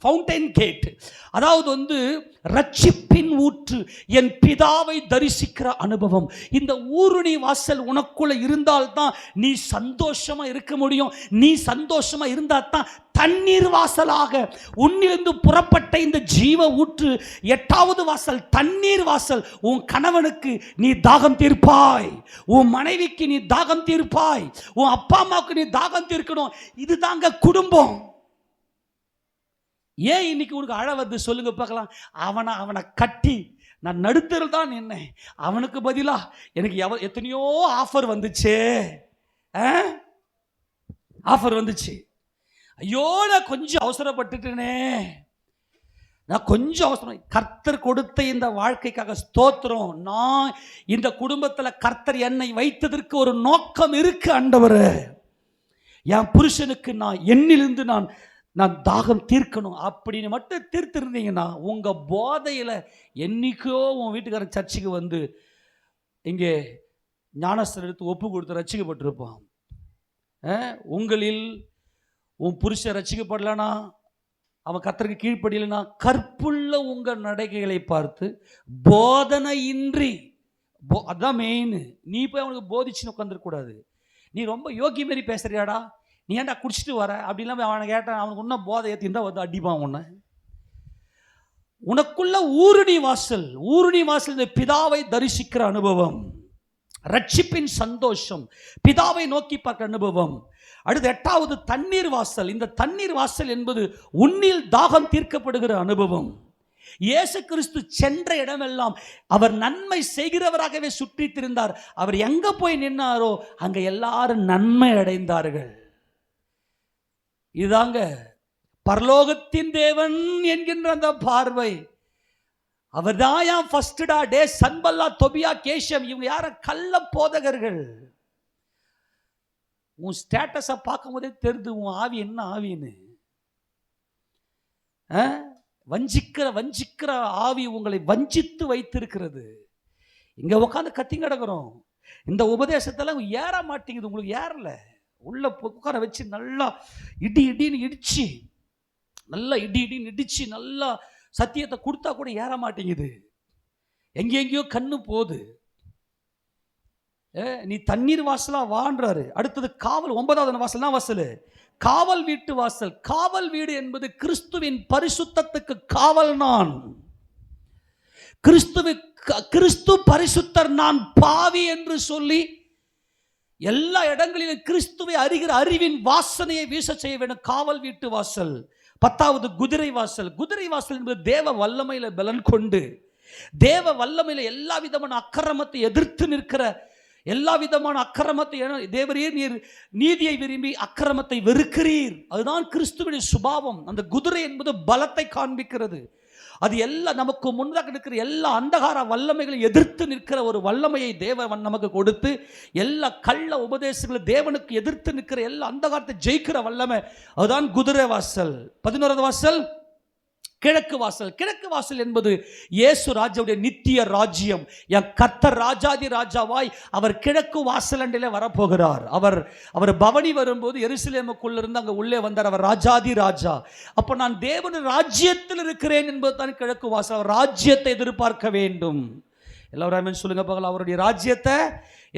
ஃபவுண்டைன் கேட். அதாவது ரட்சிப்பின் ஊற்று, என் பிதாவை தரிசிக்கிற அனுபவம். இந்த ஊருணி வாசல் உனக்குள்ள இருந்தால்தான் நீ சந்தோஷமா இருக்க முடியும். நீ சந்தோஷமா இருந்தால் தான் தண்ணீர் வாசலாக உன்னிலிருந்து புறப்பட்ட இந்த ஜீவ ஊற்று. எட்டாவது வாசல் தண்ணீர் வாசல். உன் கணவனுக்கு நீ தாகம் தீர்ப்பாய், உன் மனைவிக்கு நீ தாகம் தீர்ப்பாய், உன் அப்பா அம்மாவுக்கு நீ தாகம் தீர்க்கணும். இதுதாங்க குடும்பம். ஏன் இன்னைக்கு உனக்கு அழ வந்து சொல்லுங்க பார்க்கலாம். அவனை கட்டி நான் நடுத்தரில் தான் நின்னேன். அவனுக்கு பதிலா எனக்கு எத்தனையோ ஆஃபர் வந்துச்சு. ஐயோ நான் கொஞ்சம் அவசரப்பட்டுட்டேனே, நான் கொஞ்சம் அவசரம். கர்த்தர் கொடுத்த இந்த வாழ்க்கைக்காக ஸ்தோத்திரம். நான் இந்த குடும்பத்தில் கர்த்தர் என்னை வைத்ததற்கு ஒரு நோக்கம் இருக்கு ஆண்டவரே. என் புருஷனுக்கு நான் என்னிலிருந்து நான் தாகம் தீர்க்கணும் அப்படின்னு மட்டும் தீர்த்திருந்தீங்கன்னா உங்க போதையில் என்னைக்கோ உன் வீட்டுக்காரன் சர்ச்சுக்கு வந்து இங்கே ஞானஸ்தர் எடுத்து ஒப்பு கொடுத்து ரட்சிக்கப்பட்டிருப்பான். உங்களில் உன் புருஷன் ரட்சிக்கப்படலனா, அவன் கர்த்தருக்கு கீழ்ப்படியலைனா, கற்புள்ள உங்க நடக்கைகளை பார்த்து போதனையின்றி, அதான் மெயின். நீ போய் அவனுக்கு போதிச்சுன்னு உட்காந்துருக்கூடாது. நீ ரொம்ப யோகி மாரி பேசுறியாடா, நீ ஏன்டா குடிச்சிட்டு வர அப்படின்லாம் அவனை கேட்டான். அவனுக்கு இன்னும் போதை ஏற்றிருந்தா வந்து அடிப்பான் உன்னை. உனக்குள்ள ஊருணி வாசல். இந்த பிதாவை தரிசிக்கிற அனுபவம், ரட்சிப்பின் சந்தோஷம், பிதாவை நோக்கி பார்க்கிற அனுபவம். அடுத்து எட்டாவது தண்ணீர் வாசல். இந்த தண்ணீர் வாசல் என்பது உன்னில் தாகம் தீர்க்கப்படுகிற அனுபவம். இயேசு கிறிஸ்து சென்ற இடமெல்லாம் அவர் நன்மை செய்கிறவராகவே சுற்றி திரிந்தார். அவர் எங்க போய் நின்னாரோ அங்க எல்லாரும் நன்மை அடைந்தார்கள். இதுதாங்க பரலோகத்தின் தேவன் என்கின்ற அந்த பார்வை. அவர் தான் ஃபர்ஸ்ட் டே. சன்பல்லா, தொபியா, கேஷம் இவங்க யார கள்ள போதகர்கள். உன் ஸ்டேட்டஸை பார்க்கும் போதே தெரிந்து உன் ஆவி என்ன ஆவின்னு. வஞ்சிக்கிற ஆவி உங்களை வஞ்சித்து வைத்திருக்கிறது. இங்க உட்காந்து கத்திங்க கிடக்கிறோம். இந்த உபதேசத்தெல்லாம் ஏற மாட்டேங்குது. உங்களுக்கு ஏறல. உள்ள உட்கார வச்சு நல்லா இடின்னு இடிச்சு நல்லா சத்தியத்தை கொடுத்தா கூட ஏற மாட்டேங்குது. எங்கெங்கயோ கண்ணு போகுது. நீ தண்ணீர் வாசலா வான்றாரு. அடுத்தது காவல். 9வது வாசல் வாசல் காவல் வீட்டு வாசல். காவல் வீடு என்பது கிறிஸ்துவின் பரிசுத்தத்துக்கு காவல். நான் கிறிஸ்து பரிசுத்தர், நான் பாவி என்று சொல்லி எல்லா இடங்களிலும் கிறிஸ்துவை அறிகிற அறிவின் வாசனையை வீச செய்ய வேண்டும். காவல் வீட்டு வாசல். 10வது குதிரை வாசல். குதிரை வாசல் என்பது தேவ வல்லமையில பலன் கொண்டு, தேவ வல்லமையில எல்லா விதமான அக்கிரமத்தை எதிர்த்து நிற்கிற, எல்லா விதமான அக்கிரமத்தை, தேவரீர் நீர் நீதியை விரும்பி அக்கிரமத்தை வெறுக்கிறீர். அதுதான் கிறிஸ்துவின் சுபாவம். அந்த குதிரை என்பது பலத்தை காண்பிக்கிறது. அது எல்லாம் நமக்கு முன்பாக இருக்கிற எல்லா அந்தகார வல்லமைகளை எதிர்த்து நிற்கிற ஒரு வல்லமையை தேவன் நமக்கு கொடுத்து, எல்லா கள்ள உபதேசங்களை தேவனுக்கு எதிர்த்து நிற்கிற எல்லா அந்தகாரத்தை ஜெயிக்கிற வல்லமை. அதுதான் குதிரை வாசல். 11வது வாசல் கிழக்கு வாசல். கிழக்கு வாசல் என்பது இயேசு ராஜாவுடைய நித்திய ராஜ்யம். என் கர்த்தர் ராஜாதி ராஜாவாய் அவர் கிழக்கு வாசல் அண்டிலே வரப்போகிறார். அவர் பவனி வரும்போது எருசலேமுக்குள்ள இருந்து அங்க உள்ளே வந்தார். அவர் ராஜாதி ராஜா. அப்ப நான் தேவனுடைய ராஜ்யத்தில் இருக்கிறேன் என்பது தான் கிழக்கு வாசல். அவர் ராஜ்யத்தை எதிர்பார்க்க வேண்டும். எல்லாரும் சொல்லுங்க பார்க்கலாம். அவருடைய ராஜ்யத்தை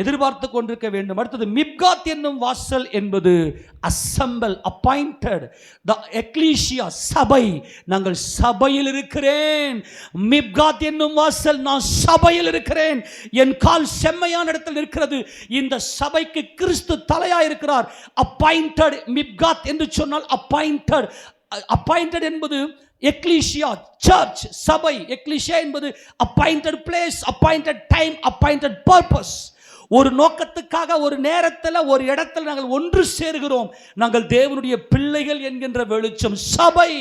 எதிர்பார்த்து கொண்டிருக்க வேண்டும். அடுத்தது மிப்காத் என்னும் வாசல் என்பது அசெம்பிள், அப்பாயிண்டட், தி எக்லீசியா, சபை. நாங்கள் சபையில் இருக்கிறேன். மிப்காத் என்னும் வாசல், நான் சபையில் இருக்கிறேன். என் கால் செம்மையான இடத்தில் இருக்கிறது. இந்த சபைக்கு கிறிஸ்து தலையா இருக்கிறார். அப்பாயிண்டட் மிப்காத் என்று சொன்னால் அப்பாயிண்டட் என்பது எக்லீசியா, சர்ச், சபை. எக்லீசியா என்பது appointed place, appointed time, appointed purpose. ஒரு நோக்கத்துக்காக ஒரு நேரத்தில் ஒரு இடத்துல நாங்கள் ஒன்று சேர்கிறோம். நாங்கள் தேவனுடைய பிள்ளைகள் என்கின்ற வெளிச்சம் சபை.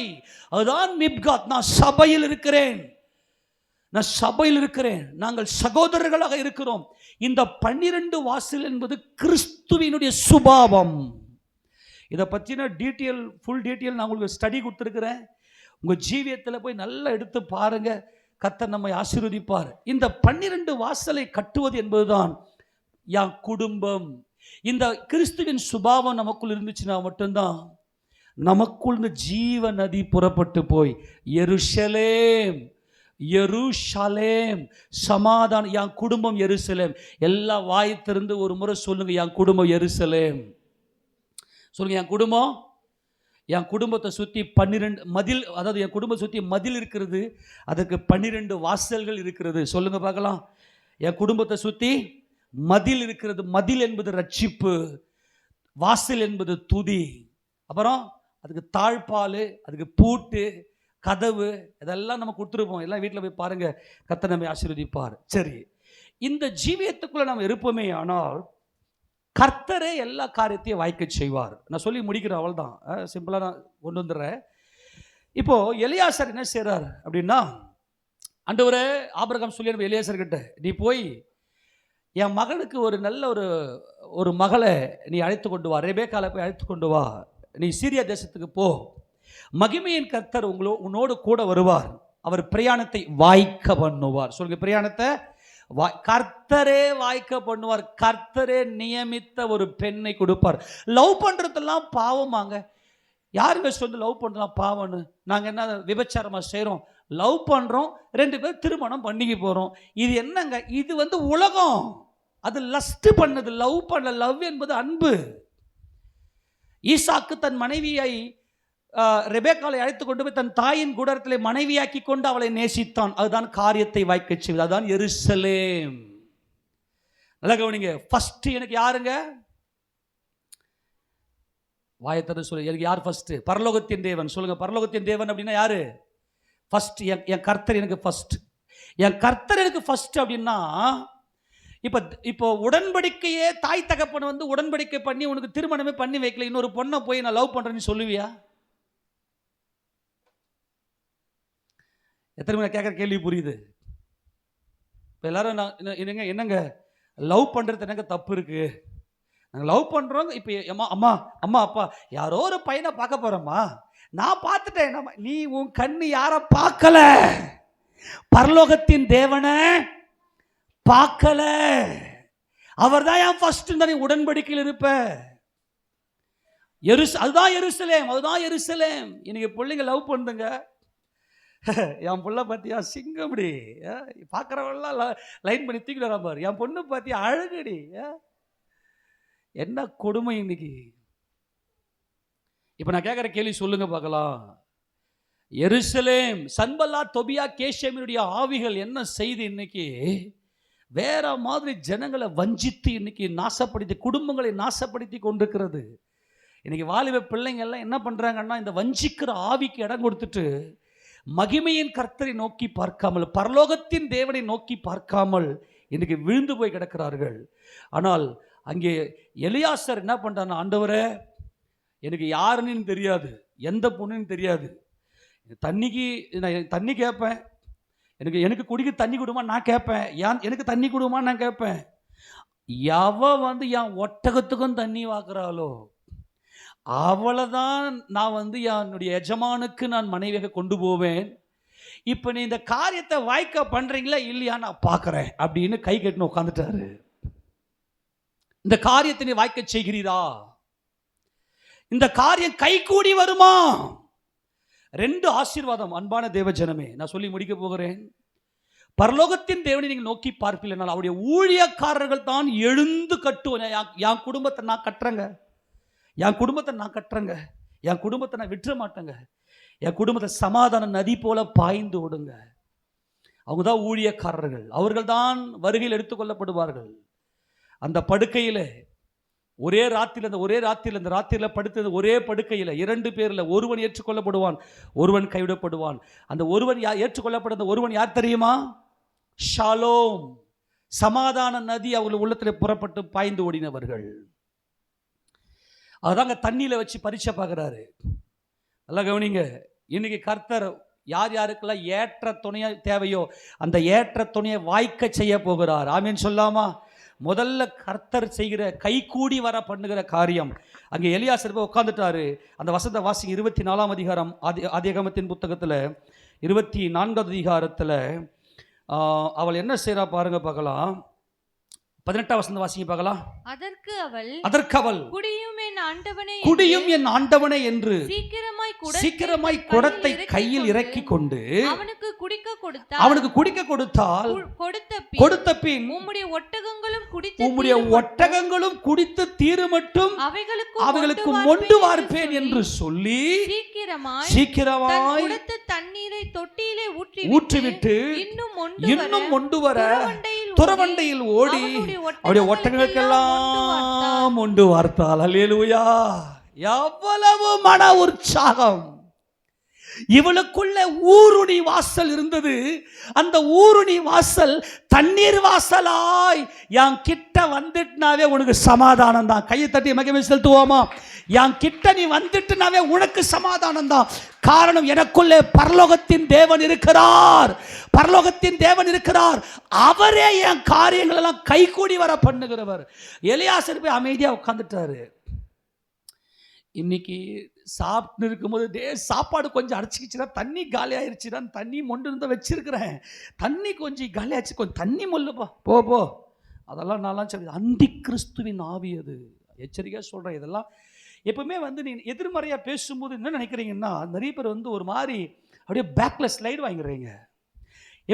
அதுதான் மிப்காத். நான் சபையில் இருக்கிறேன், நான் சபையில் இருக்கிறேன், நாங்கள் சகோதரர்களாக இருக்கிறோம். இந்த 12 வாசல் என்பது கிறிஸ்துவினுடைய சுபாவம். இதை பற்றின ஃபுல் டீட்டெயில் நான் உங்களுக்கு ஸ்டடி கொடுத்துருக்கிறேன். உங்கள் ஜீவியத்தில் போய் நல்லா எடுத்து பாருங்க. கர்த்தர் நம்மை ஆசீர்வதிப்பார். இந்த 12 வாசலை கட்டுவது என்பதுதான் என் குடும்பம். இந்த கிறிஸ்துவின் சுபாவம் நமக்குள் இருந்துச்சுன்னா மட்டும்தான் நமக்குள் இந்த ஜீவ நதி புறப்பட்டு போய் எருசலேம் எருசலேம் சமாதானம். என் குடும்பம் எருசலேம். எல்லா வாய் திறந்து ஒரு முறை சொல்லுங்க, என் குடும்பம் எருசலேம் சொல்லுங்க. என் குடும்பத்தை சுற்றி 12 மதில், அதாவது என் குடும்பத்தை சுற்றி மதில் இருக்கிறது, அதற்கு 12 வாசல்கள் இருக்கிறது. சொல்லுங்க பார்க்கலாம். என் குடும்பத்தை சுற்றி மதில் இருக்கிறது. மதில் என்பது ரட்சிப்பு, வாசல் என்பது துதி, அப்புறம் அதுக்கு தாழ்பால், அதுக்கு பூட்டு, கதவு, இதெல்லாம் நம்ம கொடுத்துருப்போம். எல்லாம் வீட்டில் போய் பாருங்க. கர்த்தர் நம்மை ஆசீர்வதிப்பார். சரி, இந்த ஜீவியத்துக்குள்ள நாம் இருப்போமே ஆனால் கர்த்தரே எல்லா காரியத்தையும் வாய்க்க செய்வார். நான் சொல்லி முடிக்கிறேன், அவள் தான் சிம்பிளாக நான் கொண்டு வந்துடுறேன். இப்போ எலியாசர் என்ன செய்கிறார் அப்படின்னா, ஆண்டவரே ஆபிரகாம் சொல்லி எலியாசர் கிட்ட, நீ போய் என் மகனுக்கு ஒரு நல்ல ஒரு மகளை நீ அழைத்து கொண்டு வா, ரெபேக்காலை போய் அழைத்து கொண்டு வா, நீ சீரியா தேசத்துக்கு போ, மகிமையின் கர்த்தர் உன்னோடு கூட வருவார், அவர் பிரயாணத்தை வாய்க்க பண்ணுவார். சொல்லுங்க, பிரயாணத்தை கர்த்தரே வாய்க்க பண்ணுவார். கர்த்தரே நியமித்த ஒரு பெண்ணை கொடுப்பார். லவ் பண்றதெல்லாம் பாவமாங்க. யாருங்க சொல்லி லவ் பண்றதெல்லாம் பாவம்னு? நாங்கள் என்ன விபச்சாரமா செய்கிறோம்? லவ் பண்றோம், 2 பேர் திருமணம் பண்ணிக்க போறோம். இது என்னங்க? இது உலகம். அது லஸ்ட் பண்ணது, லவ் பண்ண. லவ் என்பது அன்பு. ஈசாக்கு தன் மனைவியை ரெபேக்காலை அழைத்து கொண்டு போய் தன் தாயின் கூடாரத்திலே மனைவியாக்கி கொண்டு அவளை நேசித்தான். அதுதான் காரியத்தை வாய்க்க செய்வது. அதுதான் எருசலேம். நல்லா கவனிங்க. ஃபர்ஸ்ட் எனக்கு யாருங்க? வாயத்தர சொல்லு, எனக்கு யார் ஃபர்ஸ்ட்? பரலோகத்தின் தேவன். சொல்லுங்க, பரலோகத்தின் தேவன் அப்படின்னா யாரு? ஃபர்ஸ்ட் என் கர்த்தர் எனக்கு ஃபர்ஸ்ட். என் கர்த்தர் எனக்கு ஃபர்ஸ்ட் அப்படின்னா, இப்போ உடன்படிக்கையே தாய் தகப்பனை உடன்படிக்கை பண்ணி உனக்கு திருமணமே பண்ணி வைக்கல, இன்னொரு பொண்ணை போய் நான் லவ் பண்றேன்னு சொல்லுவியா? எத்தனை மணி கேட்குற கேள்வி புரியுது? இப்போ எல்லாரும் என்னங்க லவ் பண்ணுறது என்னங்க தப்பு இருக்கு? நாங்கள் லவ் பண்ணுறோம். இப்போ அம்மா அப்பா யாரோ ஒரு பையனை பார்க்க போகிறோம்மா, நான் பார்த்துட்டேன். நீ உன் கண்ணு யாரை பார்க்கல? பரலோகத்தின் தேவனை பார்க்கல. அவர் தான் என் ஃபர்ஸ்ட். நீ உடன்படிக்கையில் இருப்ப. அதுதான் எருசலேம், அதுதான் எருசலேம். இன்னைக்கு பிள்ளைங்க லவ் பண்ணுங்க. என் பிள்ளை பார்த்தியா சிங்கப்படி, பார்க்குறவெல்லாம் லைன் பண்ணி தூக்கிட்டு வரான் பாரு. என் பொண்ணு பார்த்தியா அழகுடி. என்ன கொடுமை இன்னைக்கு. இப்போ நான் கேட்குற கேள்வி சொல்லுங்க பார்க்கலாம். எருசலேம், சன்பல்லா, தொபியா, கேஷேமினுடைய ஆவிகள் என்ன செய்து இன்னைக்கு வேற மாதிரி ஜனங்களை வஞ்சித்து இன்னைக்கு நாசப்படுத்தி, குடும்பங்களை நாசப்படுத்தி கொண்டிருக்கிறது. இன்னைக்கு வாலிப பிள்ளைங்க எல்லாம் என்ன பண்றாங்கன்னா, இந்த வஞ்சிக்கிற ஆவிக்கு இடம் கொடுத்துட்டு மகிமையின் கர்த்தரை நோக்கி பார்க்காமல், பரலோகத்தின் தேவனை நோக்கி பார்க்காமல் இன்னைக்கு விழுந்து போய் கிடக்கிறார்கள். ஆனால் அங்கே எலியாசர் என்ன பண்றான்னா, ஆண்டவரே எனக்கு யாருன்னு தெரியாது, எந்த பொண்ணுன்னு தெரியாது, தண்ணி கேட்பேன், எனக்கு குடிக்க தண்ணி கொடுமா நான் கேட்பேன், எனக்கு தண்ணி கொடுமா நான் கேட்பேன். எவ என் ஒட்டகத்துக்கும் தண்ணி வாக்குறாளோ அவளைதான் நான் என்னுடைய எஜமானுக்கு நான் மனைவியாக கொண்டு போவேன். இப்போ நீ இந்த காரியத்தை வாய்க்க பண்றீங்களா இல்லையா நான் பார்க்குறேன் அப்படின்னு கை கட்டின்னு உட்காந்துட்டாரு. இந்த காரியத்தை நீ வாய்க்க செய்கிறீரா? இந்த காரியம் கை கூடி வருமா? 2 ஆசீர்வாதம். அன்பான தேவ ஜனமே, நான் சொல்லி முடிக்க போகிறேன். பரலோகத்தின் தேவனை நீங்கள் நோக்கி பார்ப்பீர்கள், அவருடைய ஊழியக்காரர்கள் தான் எழுந்து கட்டுவேன். என் குடும்பத்தை நான் கட்டுறேங்க, என் குடும்பத்தை நான் கட்டுறேங்க, என் குடும்பத்தை நான் விட்டுற மாட்டேங்க, என் குடும்பத்தை சமாதான நதி போல பாய்ந்து விடுங்க. அவங்க தான் ஊழியக்காரர்கள். அவர்கள் தான் வருகையில் எடுத்துக்கொள்ளப்படுவார்கள். அந்த படுக்கையில் ஒரே ராத்திரியில் அந்த ராத்திரியில் படுத்தது ஒரே படுக்கையில் 2 பேரில் ஒருவன் ஏற்றுக்கொள்ளப்படுவான், ஒருவன் கைவிடப்படுவான். அந்த ஒருவன் ஏற்றுக்கொள்ளப்பட்ட ஒருவன் யார் தெரியுமா? ஷாலோம், சமாதான நதி அவர்கள் உள்ளத்தில் புறப்பட்டு பாய்ந்து ஓடினவர்கள். அதாங்க தண்ணியில வச்சு பரீட்சை பார்க்குறாரு. நல்லா கவனிங்க. இன்னைக்கு கர்த்தர் யார் யாருக்கெல்லாம் ஏற்ற துணையா தேவையோ அந்த ஏற்ற துணையை வாய்க்க செய்ய போகிறார். ஆமீன் சொல்லாமா? முதல்ல கர்த்தர் செய்கிற கைகூடி வர பண்ணுகிற காரியம். அங்கே எலியாசர் போய் உட்காந்துட்டாரு. அந்த வசந்த வாசிங்க 24ஆம் அதிகாரம் ஆதியாகமத்தின் புத்தகத்தில் 24வது அதிகாரத்தில் அவள் என்ன செய்கிறா பாருங்க, பார்க்கலாம். 18ஆம் வசந்த வாசிங்க பார்க்கலாம். அதற்கு அவள் குடியும் என் ஆண்டவனே என்று சீக்கிரமாய் குடத்தை கையில் இறக்கி கொண்டு அவனுக்கு குடிக்க கொடுத்தால் கொடுத்த பின் உம்முடைய ஒட்டகங்களும் குடித்து தீரு மட்டும் அவைகளுக்கு மொண்டு வார்ப்பேன் என்று சொல்லி சீக்கிரமாய் தண்ணீரை தொட்டியிலே ஊற்றிவிட்டு இன்னும் மொண்டு வர துறவண்டையில் ஓடி அவருடைய ஒட்டகங்களுக்கெல்லாம் மொண்டு வார்த்தாள். அல்லேலூயா! எவ்வளவு மன உற்சாகம்! இவளுக்குள்ள ஊருணி வாசல் இருந்தது. அந்த ஊருணி வாசல் தண்ணீர் வாசலாய் என் கிட்ட வந்துட்டுனாவே உனக்கு சமாதானம் தான். கையை தட்டி மகிமை செலுத்துவோமா? என் கிட்ட நீ வந்துட்டுனாவே உனக்கு சமாதானம் தான். காரணம், எனக்குள்ளே பரலோகத்தின் தேவன் இருக்கிறார். பரலோகத்தின் தேவன் இருக்கிறார். அவரே என் காரியங்கள் எல்லாம் கைகூடி வர பண்ணுகிறவர். எலியாசர் போய் அமைதியா உட்கார்ந்துட்டாரு. இன்னைக்கு சாப்பிட்டு இருக்கும்போது சாப்பாடு கொஞ்சம் அரைச்சிக்கிச்சுன்னா தண்ணி காலி ஆயிடுச்சுன்னா தண்ணி மொண்டு இருந்தால் வச்சிருக்கிறேன், தண்ணி கொஞ்சம் காலி ஆச்சு, கொஞ்சம் தண்ணி மொல்லுப்பா போ அதெல்லாம் நான்லாம் சொல்லி அந்தி கிறிஸ்துவின் ஆவி. அது எச்சரிக்கையாக சொல்கிறேன். இதெல்லாம் எப்பவுமே நீ எதிர்மறையாக பேசும்போது என்ன நினைக்கிறீங்கன்னா, நிறைய பேர் ஒரு மாதிரி அப்படியே பேக்கில் ஸ்லைடு வாங்கிடுறீங்க.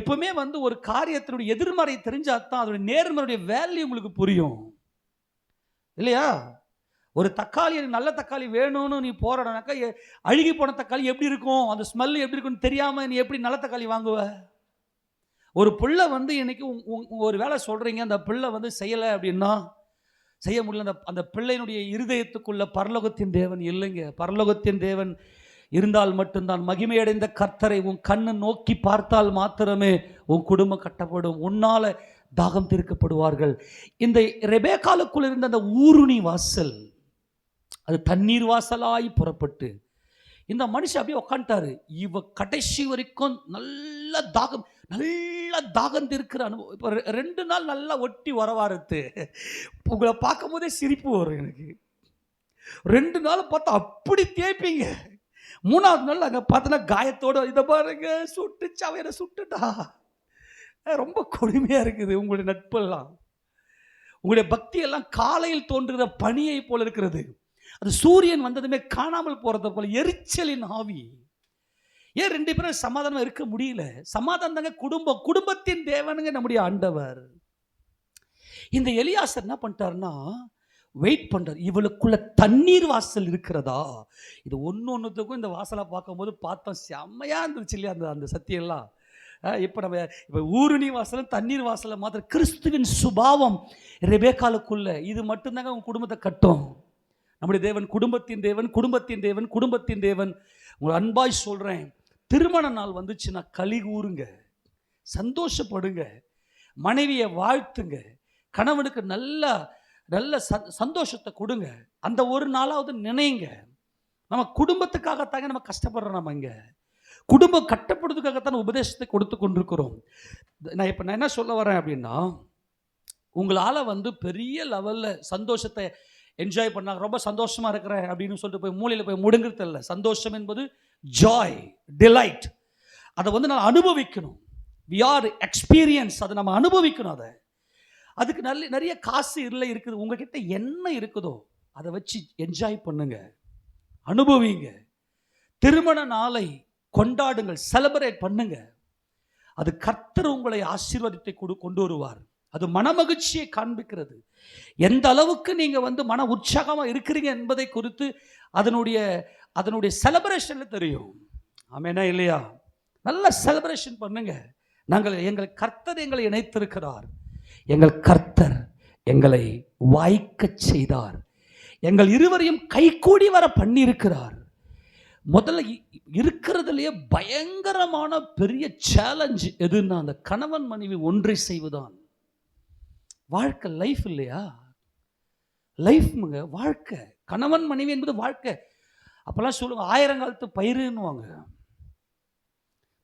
எப்பவுமே ஒரு காரியத்தினுடைய எதிர்மறை தெரிஞ்சாதான் அதோடைய நேர்மறையுடைய வேல்யூ உங்களுக்கு புரியும், இல்லையா? ஒரு தக்காளி, நல்ல தக்காளி வேணும்னு நீ போறனாக்கா அழுகி போன தக்காளி எப்படி இருக்கும், அந்த ஸ்மெல் எப்படி இருக்குன்னு தெரியாமல் நீ எப்படி நல்ல தக்காளி வாங்குவ? ஒரு பிள்ளை இன்னைக்கு ஒரு வேலை சொல்கிறீங்க, அந்த பிள்ளை செய்யலை அப்படின்னா செய்ய முடியல. அந்த பிள்ளையினுடைய இருதயத்துக்குள்ள பரலோகத்தின் தேவன் இல்லைங்க. பரலோகத்தின் தேவன் இருந்தால் மட்டும்தான், மகிமையடைந்த கர்த்தரை உன் கண்ணு நோக்கி பார்த்தால் மாத்திரமே உன் குடும்பம் கட்டப்படும், உன்னால தாகம் தீர்க்கப்படுவார்கள். இந்த ரெபேக்காலுக்குள் இருந்த அந்த ஊருணி வாசல் அது தண்ணீர் வாசலாய் புறப்பட்டு இந்த மனுஷன் அப்படியே உட்காந்துட்டாரு. இவ கடைசி வரைக்கும் நல்ல தாகம் தீர்க்கிற அனுபவம். இப்போ 2 நாள் நல்லா ஒட்டி வரவாரத்து உங்களை பார்க்கும் போதே சிரிப்பு வரும் எனக்கு. 2 நாள் பார்த்தா அப்படி தேய்ப்பீங்க. 3ஆவது நாள் அங்கே பார்த்தோன்னா காயத்தோடு இதை பாருங்க சுட்டுச்சா வேற சுட்டுட்டா. ரொம்ப கொடுமையாக இருக்குது உங்களுடைய நட்பெல்லாம். உங்களுடைய பக்தியெல்லாம் காலையில் தோன்றுகிற பனியை போல இருக்கிறது. அது சூரியன் வந்ததுமே காணாமல் போறத போல எரிச்சலின் ஆவி. ஏன் 2 பேரும் சமாதானம் இருக்க முடியல? சமாதானம் தாங்க குடும்பத்தின் தேவனுங்க நம்முடைய ஆண்டவர். இந்த எலியாசர் என்ன பண்ணிட்டாருன்னா வெயிட் பண்றார். இவளுக்குள்ள தண்ணீர் வாசல் இருக்கிறதா? இது ஒன்னொன்னுத்துக்கும் இந்த வாசலை பார்க்கும்போது பார்த்தோம், செம்மையா இருந்துச்சு இல்லையா அந்த சத்தியெல்லாம். இப்போ ஊருணி வாசலும் தண்ணீர் வாசலை மாத்திர கிறிஸ்துவின் சுபாவம் ரெபேக்காலுக்குள்ள இது மட்டும்தாங்க உங்க குடும்பத்தை கட்டும். நம்முடைய தேவன் குடும்பத்தின் தேவன், குடும்பத்தின் தேவன், குடும்பத்தின் தேவன். உங்களை அன்பாய் சொல்றேன், திருமண நாள் வந்துச்சுன்னா களி கூறுங்க, சந்தோஷப்படுங்க, மனைவியை வாழ்த்துங்க, கணவனுக்கு நல்ல சந்தோஷத்தை கொடுங்க. அந்த ஒரு நாளாவது நினைங்க, நம்ம குடும்பத்துக்காகத்தாங்க நம்ம கஷ்டப்படுறோம். நம்ம இங்கே குடும்பம் கட்டப்படுறதுக்காகத்தான் உபதேசத்தை கொடுத்து கொண்டிருக்கிறோம். நான் இப்போ என்ன சொல்ல வரேன் அப்படின்னா, உங்களால் பெரிய லெவலில் சந்தோஷத்தை என்ஜாய் பண்ணாங்க, ரொம்ப சந்தோஷமாக இருக்கிறேன் அப்படின்னு சொல்லிட்டு போய் மூலையில் போய் முடுங்கிறது இல்லை. சந்தோஷம் என்பது ஜாய், டிலைட். அதை நான் அனுபவிக்கணும். We are experience. அதை நம்ம அனுபவிக்கணும். அதுக்கு நிறைய காசு இல்லை இருக்குது, உங்ககிட்ட என்ன இருக்குதோ அதை வச்சு என்ஜாய் பண்ணுங்க, அனுபவிங்க. திருமண நாளை கொண்டாடுங்கள், செலிப்ரேட் பண்ணுங்க. அது கர்த்தர் உங்களை ஆசீர்வாதத்தை கொண்டு வருவார். அது மனமகிழ்ச்சியை காண்பிக்கிறது. எந்த அளவுக்கு நீங்க மன உற்சாகமாக இருக்கிறீங்க என்பதை குறித்து அதனுடைய செலிப்ரேஷன்ல தெரியும். ஆமெனா இல்லையா? நல்ல செலிப்ரேஷன் பண்ணுங்க. எங்கள் கர்த்தர் எங்களை இணைத்திருக்கிறார், எங்கள் கர்த்தர் எங்களை வாய்க்க செய்தார், எங்கள் இருவரையும் கைகூடி வர பண்ணியிருக்கிறார். முதல்ல இருக்கிறதுலேயே பயங்கரமான பெரிய சேலஞ்ச் எதுன்னா அந்த கணவன் மனைவி ஒன்றை செய்வதுதான். வாழ்க்கை லைஃப் இல்லையா? லைஃப்ங்க, வாழ்க்கை. கணவன் மனைவி என்பது வாழ்க்கை. அப்பெல்லாம் சொல்லுவாங்க ஆயிரங்காலத்து பயிருன்னுவாங்க.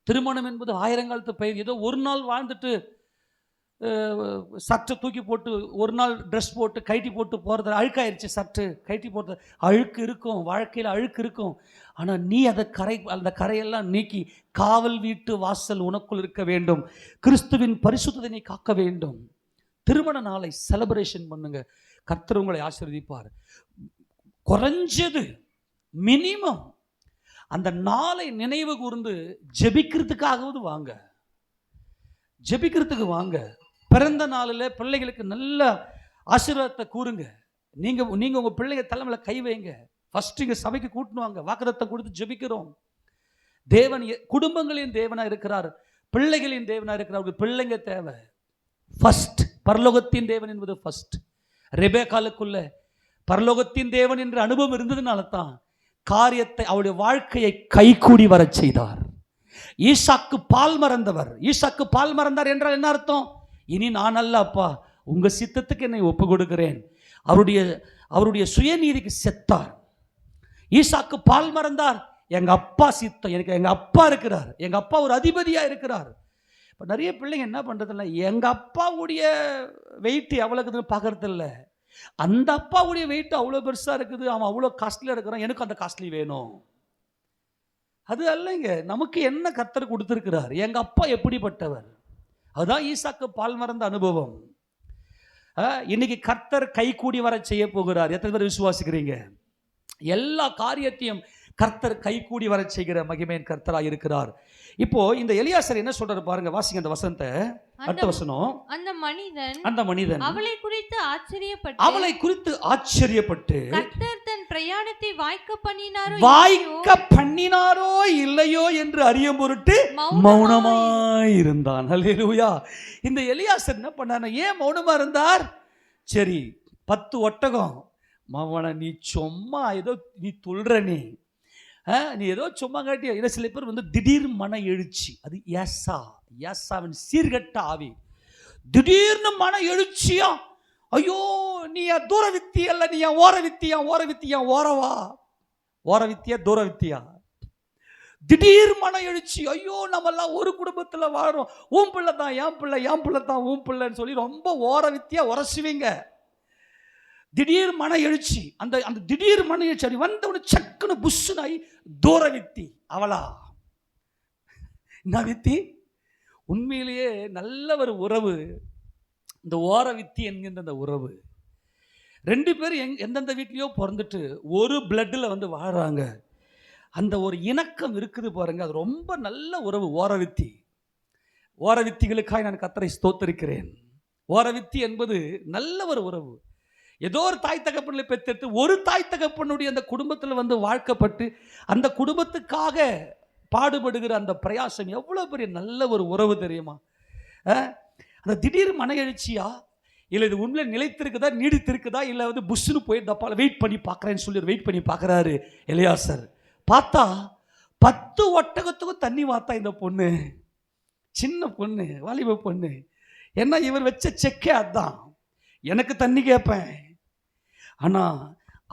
திருமணம் என்பது ஆயிரங்காலத்து பயிர். ஏதோ ஒரு நாள் வாழ்ந்துட்டு சட்டை தூக்கி போட்டு ஒரு நாள் ட்ரெஸ் போட்டு கைட்டி போட்டு போகிறது, அழுக்காயிருச்சு சட்டை கைட்டி போட்டு, அழுக்கு இருக்கும், வாழ்க்கையில் அழுக்கு இருக்கும். ஆனால் நீ அந்த கரையெல்லாம் நீக்கி காவல் வீட்டு வாசல் உனக்குள் இருக்க வேண்டும். கிறிஸ்துவின் பரிசுத்தத்தை நீ காக்க வேண்டும். திருமண நாளை செலிப்ரேஷன் பண்ணுங்க. கர்த்தர் உங்களை ஆசீர்வதிப்பார். குறைஞ்சது மினிமம் அந்த நாளை நினைவு கூர்ந்து ஜெபிக்கிறதுக்காகவது வாங்க. ஜெபிக்கிறதுக்கு வாங்க. பிறந்த நாளில் பிள்ளைகளுக்கு நல்ல ஆசீர்வாதத்தை கூறுங்க. நீங்கள் உங்கள் பிள்ளைங்க தலைமையில கை வைங்க. ஃபர்ஸ்ட் இங்கே சபைக்கு கூட்டணுவாங்க. வாக்குத்தத்தம் கொடுத்து ஜெபிக்கிறோம். தேவன் குடும்பங்களின் தேவனாக இருக்கிறார், பிள்ளைகளின் தேவனாக இருக்கிறார். அவருக்கு பிள்ளைங்க தேவை. ஃபர்ஸ்ட் பரலோகத்தின் தேவன் என்பது ஃபர்ஸ்ட். ரெபேக்காலுக்குள்ள பரலோகத்தின் தேவன் என்ற அனுபவம் இருந்ததுனால தான் காரியத்தை, அவருடைய வாழ்க்கையை கைகூடி வர செய்தார். ஈசாக்கு பால் மறந்தவர். ஈசாக்கு பால் மறந்தார் என்றால் என்ன அர்த்தம்? இனி நான் அல்ல அப்பா, உங்க சித்தத்துக்கு என்னை ஒப்பு கொடுக்கிறேன். அவருடைய சுயநீதிக்கு செத்தார். ஈசாக்கு பால் மறந்தார். எங்க அப்பா சித்தம், எனக்கு எங்க அப்பா இருக்கிறார், எங்க அப்பா ஒரு அதிபதியா இருக்கிறார். இப்போ நிறைய பிள்ளைங்க என்ன பண்றதில்ல, எங்க அப்பாவுடைய வெயிட் எவ்வளவுக்குதுன்னு பார்க்கறது இல்லை. அந்த அப்பாவுடைய வெயிட் அவ்வளோ பெருசா இருக்குது, அவன் அவ்வளோ காஸ்ட்லியா இருக்கிறான், எனக்கு அந்த காஸ்ட்லி வேணும். அது அல்லங்க. நமக்கு என்ன கர்த்தர் கொடுத்திருக்கிறார், எங்க அப்பா எப்படிப்பட்டவர், அதுதான் ஈசாக்கு பால் மறந்த அனுபவம். இன்னைக்கு கர்த்தர் கை கூடி வர செய்ய போகிறார். எத்தனை பேர் விசுவாசிக்கிறீங்க? எல்லா காரியத்தையும் கர்த்தர் கை கூடி வர செய்கிற மகிமையின் கர்த்தராக இருக்கிறார். இப்போ இந்த எலியாசர் என்ன சொல்றாரு பாருங்க, வாசிங்க அந்த வசனத்தை. அடுத்த வசனம். அந்த மனிதன் அவளை குறித்து ஆச்சரியப்பட்டு கர்த்தர் தன் பிரயாணத்தை வாய்க்க பண்ணினாரோ இல்லையோ என்று அறியும் பொருட்டு மௌனமாயிருந்தான். அல்லேலூயா. இந்த எலியாசர் என்ன பண்ணார்? ஏன் மௌனமா இருந்தார்? சரி, 10 ஒட்டகம் மவன, நீ சும்மா ஏதோ நீ துள்ற, நீ ஏதோ சும்மா காட்டிய. இதை சில பேர் திடீர் மன எழுச்சி, அது யாசாவின் சீர்கட்ட ஆவி. திடீர்னு மன எழுச்சியா, ஐயோ நீ தூர வித்தி அல்ல, நீ ஓர வித்தியா ஓர வித்தியா தூர வித்தியா. திடீர் மன எழுச்சி. ஐயோ நம்மெல்லாம் ஒரு குடும்பத்தில் வாழறோம், உன் பிள்ளை தான் என் பிள்ளை தான் உன் பிள்ளைன்னு சொல்லி ரொம்ப ஓர வித்தியா உரசுவீங்க. திடீர் மன எழுச்சி. அந்த திடீர் மன எழுச்சி அப்படி வந்தவனு சக்குன்னு புஷ்ஷுனாய் தூர வித்தி. அவளா என்ன வித்தி? உண்மையிலேயே நல்ல ஒரு உறவு இந்த ஓர வித்தி என்கின்ற அந்த உறவு. 2 பேரும் எந்தெந்த வீட்லையோ பிறந்துட்டு ஒரு பிளட்டில் வாழ்றாங்க. அந்த ஒரு இணக்கம் இருக்குது பாருங்க, அது ரொம்ப நல்ல உறவு. ஓரவித்தி. ஓரவித்திகளுக்காக நான் கர்த்தரை ஸ்தோத்திரிக்கிறேன். ஓரவித்தி என்பது நல்ல ஒரு உறவு. ஏதோ ஒரு தாய் தகப்பனில் பெற்றெடுத்து ஒரு தாய் தகப்பனுடைய அந்த குடும்பத்தில் வாழ்க்கப்பட்டு அந்த குடும்பத்துக்காக பாடுபடுகிற அந்த பிரயாசம் எவ்வளோ பெரிய நல்ல ஒரு உறவு தெரியுமா? அந்த திடீர் மன எழுச்சியா, இல்லை இது உண்மையில நிலைத்திருக்குதா நீடித்திருக்குதா, இல்லை புஷ்ஷுன்னு போய் டப்பால வெயிட் பண்ணி பார்க்குறேன்னு சொல்லி வெயிட் பண்ணி பார்க்குறாரு எலியாசர். பார்த்தா 10 ஒட்டகத்துக்கும் தண்ணி வாத்தா இந்த பொண்ணு. சின்ன பொண்ணு, வாலிப பொண்ணு. ஏன்னா இவர் வச்ச செக்கே அதுதான், எனக்கு தண்ணி கேட்பேன். ஆனால்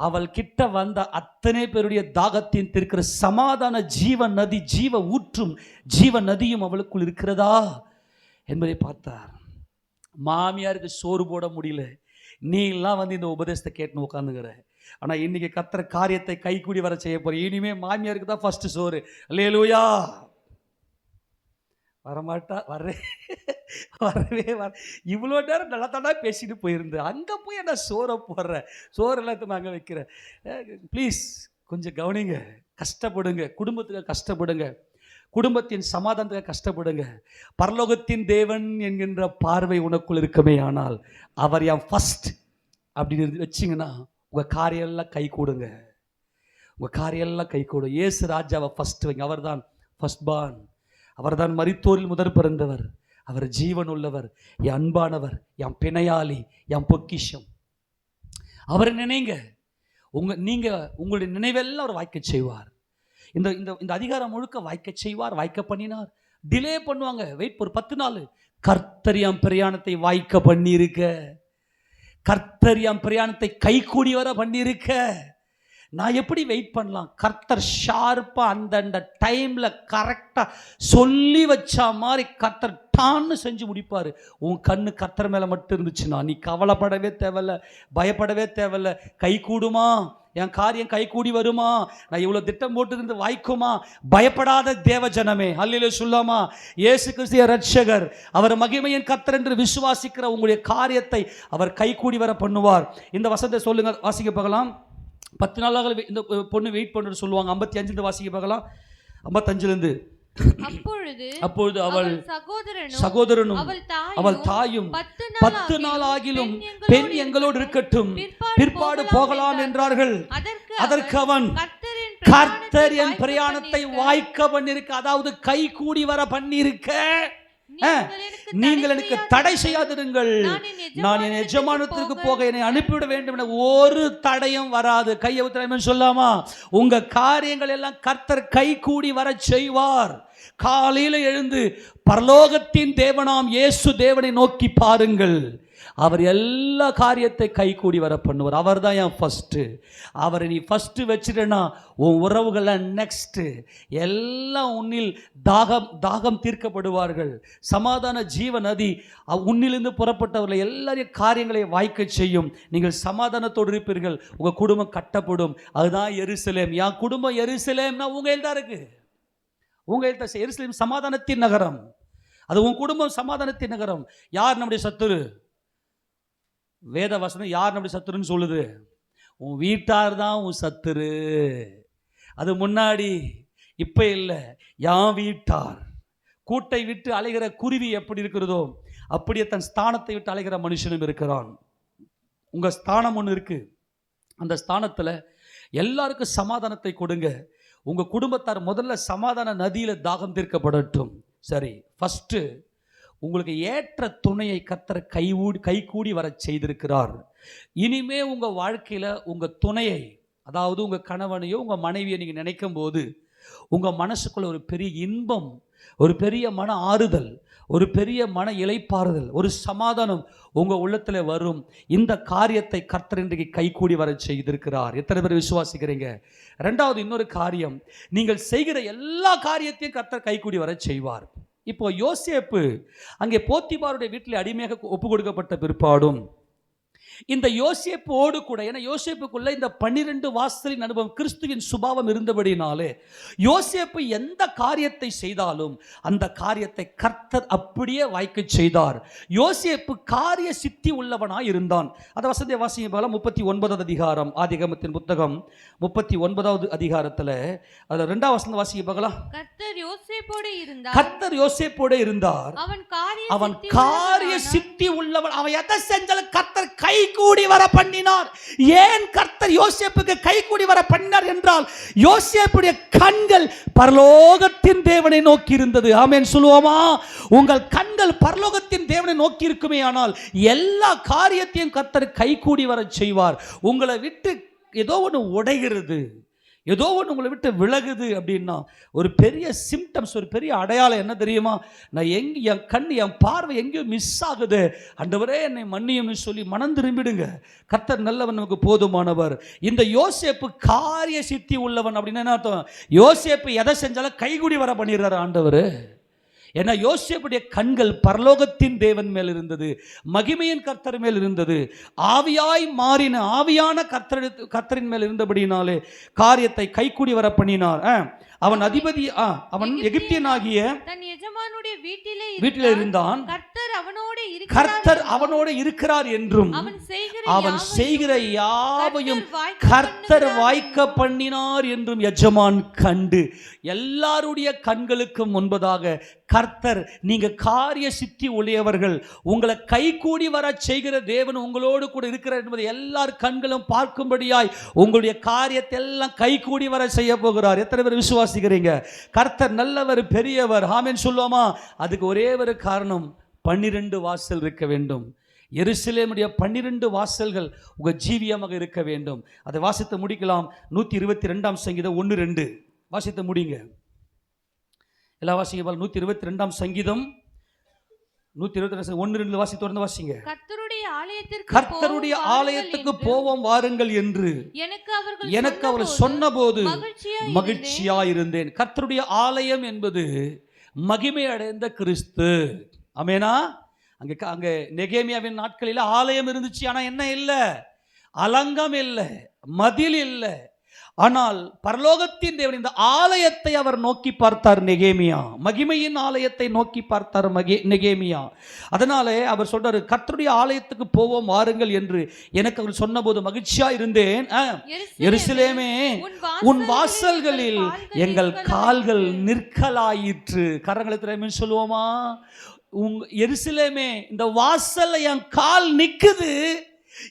அவள் கிட்ட வந்த அத்தனை பேருடைய தாகத்தின் தீர்க்கிற சமாதான ஜீவ நதி, ஜீவ ஊற்றும் ஜீவ நதியும் அவளுக்குள் இருக்கிறதா என்பதை பார்த்தார். மாமியாருக்கு சோறு போட முடியல, நீ எல்லாம் இந்த உபதேசத்தை கேட்டுன்னு உட்காந்துங்கிற. ஆனால் இன்னைக்கு கர்த்தர் காரியத்தை கைக்கூடி வர செய்ய போற. இனிமே மாமியாருக்கு தான் ஃபர்ஸ்ட் சோறு. அல்லேலூயா. வரமாட்டா, வரவே இவ்வளோ நேரம் நல்லா தாண்டா பேசிட்டு போயிருந்து, அங்கே போய் என்ன சோறை போடுற, சோறு எல்லாத்தையும் அங்கே வைக்கிறேன். ப்ளீஸ் கொஞ்சம் கவனிங்க, கஷ்டப்படுங்க, குடும்பத்துக்கு கஷ்டப்படுங்க, குடும்பத்தின் சமாதானத்துக்கு கஷ்டப்படுங்க. பரலோகத்தின் தேவன் என்கின்ற பார்வை உனக்குள் இருக்குமே, ஆனால் அவர் என் ஃபர்ஸ்ட் அப்படின்னு வச்சிங்கன்னா உங்கள் காரியெல்லாம் கை கூடுங்க. உங்கள் காரியெல்லாம் கை கூடும். இயேசு ராஜாவை ஃபர்ஸ்ட் வைங்க. அவர் தான் ஃபர்ஸ்ட் பார்ன், அவர் தான் மரித்தோரில் முதற் பிறந்தவர், அவர் ஜீவன் உள்ளவர், என் அன்பானவர், என் பிணையாளி, என் பொக்கிஷம். அவரை நினைங்க. உங்களுடைய நினைவெல்லாம் அவர் வாய்க்க செய்வார். இந்த அதிகாரம் முழுக்க வாய்க்க செய்வார், வாய்க்க பண்ணினார். டிலே பண்ணுவாங்க, வெயிட் ஒரு 10 நாள். கர்த்தர் என் பிரயாணத்தை வாய்க்க பண்ணியிருக்க கர்த்தர் என் பிரயாணத்தை கைகூடி வர பண்ணியிருக்க நான் எப்படி வெயிட் பண்ணலாம்? கர்த்தர் ஷார்ப்பா அந்த டைம்ல கரெக்டா சொல்லி வச்ச மாதிரி கர்த்தர் டான்னு செஞ்சு முடிப்பாரு. உன் கண்ணு கர்த்தர் மேல மட்டும் இருந்துச்சுன்னா நீ கவலைப்படவே தேவையில்ல, பயப்படவே தேவையில்ல. கை கூடுமா, என் காரியம் கை கூடி வருமா, நான் இவ்வளவு திட்டம் போட்டு இருந்து வாய்க்குமா? பயப்படாத தேவ ஜனமே, அல்லேலூயா சொல்லாமா? இயேசு கிறிஸ்து ரட்சகர், அவர் மகிமையின் கர்த்தர் என்று விசுவாசிக்கிற உங்களுடைய காரியத்தை அவர் கை கூடி வர பண்ணுவார். இந்த வசனத்தை சொல்லுங்க, வாசிக்க பார்க்கலாம். 10 நாளாக இந்த பொண்ணு வெயிட் பண்ணுன்னு சொல்லுவாங்க. 55 வாசிக்க பார்க்கலாம். 55 அப்பொழுது அவள் சகோதரனும் அவள் தாயும் 10 நாளாகிலும் பெண் எங்களோடு இருக்கட்டும், பிற்பாடு போகலாம் என்றார்கள். அதற்கு அவன், கர்த்தர் என் பிரயாணத்தை வாய்க்க பண்ணிருக்க, அதாவது கை கூடி வர பண்ணிருக்க, நீங்கள் எனக்கு தடை செய்யாதிருங்கள், நான் என் எஜமானத்திற்கு போக என்னை அனுப்பிவிட வேண்டும் என ஒரு தடையும் வராது. கையை உத்தரவு சொல்லாமா? உங்க காரியங்கள் எல்லாம் கர்த்தர் கை கூடி வர செய்வார். காலையில எழுந்து பரலோகத்தின் தேவனாம் இயேசு தேவனை நோக்கி பாருங்கள், அவர் எல்லா காரியத்தை கை கூடி வர பண்ணுவார். அவர் தான் என் ஃபஸ்ட்டு. அவரை நீ ஃபஸ்ட்டு வச்சுட்டேன்னா உன் உறவுகளை நெக்ஸ்ட்டு எல்லாம் உன்னில் தாகம் தீர்க்கப்படுவார்கள். சமாதான ஜீவ நதி உன்னிலிருந்து புறப்பட்டவர்களை எல்லாரையும் காரியங்களை வாய்க்க செய்யும். நீங்கள் சமாதானத்தோடு இருப்பீர்கள், உங்கள் குடும்பம் கட்டப்படும். அதுதான் எருசலேம். என் குடும்பம் எருசலேம்னா உங்கள் தான் இருக்கு. உங்கள் தான் எருசலேம் சமாதானத்தின் நகரம். அது உன் குடும்பம் சமாதானத்தின் நகரம். யார் நம்முடைய சத்துரு? வேத வசனம் யார் நம்முடைய சத்துருன்னு சொல்லுது? உன் வீட்டார் தான் உன் சத்துரு. அது முன்னாடி, இப்போ இல்லை. யான் வீட்டார். கூட்டை விட்டு அலைகிற குருவி எப்படி இருக்கிறதோ அப்படியே தன் ஸ்தானத்தை விட்டு அலைகிற மனுஷனும் இருக்கிறான். உங்கள் ஸ்தானம் ஒன்று இருக்கு. அந்த ஸ்தானத்தில் எல்லாருக்கும் சமாதானத்தை கொடுங்க. உங்கள் குடும்பத்தார் முதல்ல சமாதான நதியில் தாகம் தீர்க்கப்படட்டும். சரி, ஃபஸ்ட்டு உங்களுக்கு ஏற்ற துணையை கர்த்தர் கை கூடி வர செய்திருக்கிறார். இனிமே உங்கள் வாழ்க்கையில் உங்கள் துணையை, அதாவது உங்கள் கணவனையோ உங்கள் மனைவியை நீங்கள் நினைக்கும் போது உங்கள் மனசுக்குள்ள ஒரு பெரிய இன்பம், ஒரு பெரிய மன ஆறுதல், ஒரு பெரிய மன இளைப்பாறுதல், ஒரு சமாதானம் உங்கள் உள்ளத்தில் வரும். இந்த காரியத்தை கர்த்தர் இன்றைக்கு கைகூடி வர செய்திருக்கிறார். எத்தனை பேர் விசுவாசிக்கிறீங்க? ரெண்டாவது, இன்னொரு காரியம், நீங்கள் செய்கிற எல்லா காரியத்தையும் கர்த்தர் கைகூடி வர செய்வார். இப்போ யோசேப்பு அங்கே போத்திபாருடைய வீட்டில் அடிமையாக ஒப்பு கொடுக்கப்பட்ட பிற்பாடும் இந்த யோசேப்போடு கூட, ஏன்னா யோசேப்புக்குள்ள இந்த 12 வாசலின் அனுபவம், கிறிஸ்துவின் சுபாவம் இருந்தபடினாலே யோசேப்பு எந்த காரியத்தை செய்தாலும் அந்த காரியத்தை கர்த்தர் அப்படியே வாய்க்க செய்தார். யோசேப்பு காரிய சித்தி உள்ளவனாய் இருந்தான். அந்த வசனத்தை வாசிக்க போல 39வது அதிகாரம், ஆதிகாமத்தின் புத்தகம் 39வது அதிகாரத்தில் அதில் 2வது வசனம் வாசிக்க பார்க்கலாம். கர்த்தர் யோசேப்போடு இருந்தார். அவன் காரிய சித்தி உள்ளவன். அவன் எதை செஞ்சாலும் கர்த்தர் கை கூடி வர பண்ணினார். ஏன் கர்த்தர் யோசேப்புக்கு கை கூடி வர பண்ணினார் என்றால், யோசேப்புடைய கண்கள் பரலோகத்தின் தேவனை நோக்கி இருந்தது. ஆமென் சொல்லுவோமா? உங்கள் கண்கள் பரலோகத்தின் தேவனை நோக்கி இருக்குமே ஆனால் எல்லா காரியத்தையும் கர்த்தர் கை கூடி வர செய்வார். உங்களை விட்டு ஏதோ ஒன்று உடைகிறது, ஏதோ ஒன்று உங்களை விட்டு விலகுது அப்படின்னா ஒரு பெரிய சிம்டம்ஸ், ஒரு பெரிய அடையாளம் என்ன தெரியுமா? நான் என் கண், என் பார்வை எங்கேயோ மிஸ் ஆகுது, ஆண்டவரே என்னை மன்னியும்னு சொல்லி மனம் திரும்பிடுங்க. கர்த்தர் நல்லவன், நமக்கு போதுமானவர். இந்த யோசேப்பு காரிய சித்தி உள்ளவன் அப்படின்னு என்ன அர்த்தம்? யோசேப்பு எதை செஞ்சாலும் கைகூடி வர பண்ணிடுறாரு ஆண்டவர். ஏன்னா யோசேப்புடைய கண்கள் பரலோகத்தின் தேவன் மேல் இருந்தது, மகிமையின் கர்த்தர் மேல் இருந்தது. ஆவியாய் மாறின ஆவியான கர்த்தரின் மேல் இருந்தபடினாலே காரியத்தை கைக்கூடி வர பண்ணினார். அவன் அதிபதி, அவன் எகிப்தியனாகிய தன் எஜமானுடைய வீட்டிலே இருந்தான். கர்த்தர் அவனோடு இருக்கிறார் என்றும் அவன் செய்கிற யாவையும் கர்த்தர் வாய்க்க பண்ணினார் என்றும் எஜமான் கண்டு. எல்லாருடைய கண்களுக்கு முன்பதாக கர்த்தர், நீங்க காரிய சித்தி உடையவர்கள், உங்களை கை கூடி வர செய்கிற தேவன் உங்களோடு கூட இருக்கிறார் என்பதை எல்லார் கண்களும் பார்க்கும்படியாய் உங்களுடைய காரியத்தை எல்லாம் கை கூடி வர செய்ய போகிறார். எத்தனை பேர் விசுவாசிக்கிறீங்க? கர்த்தர் நல்லவர், பெரியவர். ஆமென் சொல்லுவோமா? அதுக்கு ஒரே ஒரு காரணம், 12 வாசல் இருக்க வேண்டும். எருசலேமுடைய 12 வாசல்கள் உங்க ஜீவியமாக இருக்க வேண்டும். அதை வாசித்து முடிக்கலாம். 122ஆம் சங்கீதம் 1-2 வாசித்து முடிங்க. எல்லா வாசிக்க 122ஆம் சங்கீதம் 122 1-2 வாசி, தொடர்ந்து வாசிங்க. கர்த்தருடைய ஆலயத்திற்கு போவோம் வாருங்கள் என்று எனக்கு அவர்கள் சொன்னபோது மகிழ்ச்சியாயிருந்தேன். கர்த்தருடைய ஆலயம் என்பது மகிமை அடைந்த கிறிஸ்து. ஆமெனா? அங்க நெகேமியாவின் நாட்களில் ஆலயம் இருந்துச்சு. ஆனா என்ன இல்லை? அலங்கம் இல்லை, மதில் இல்லை. ஆனால் பரலோகத்தின் தேவன் இந்த ஆலயத்தை அவர் நோக்கி பார்த்தார். நெகேமியா மகிமையின் ஆலயத்தை நோக்கி பார்த்தார் நெகேமியா. அதனாலே அவர் சொல்றாரு, கர்த்தருடைய ஆலயத்துக்கு போவோம் வாருங்கள் என்று எனக்கு அவர் சொன்னபோது மகிழ்ச்சியா இருந்தேன். எருசலேமே, உன் வாசல்களில் எங்கள் கால்கள் நிற்கலாயிற்று. கரங்களை திறமை சொல்லுவோமா? எருசலேமே, இந்த வாசல்ல என் கால் நிக்குது.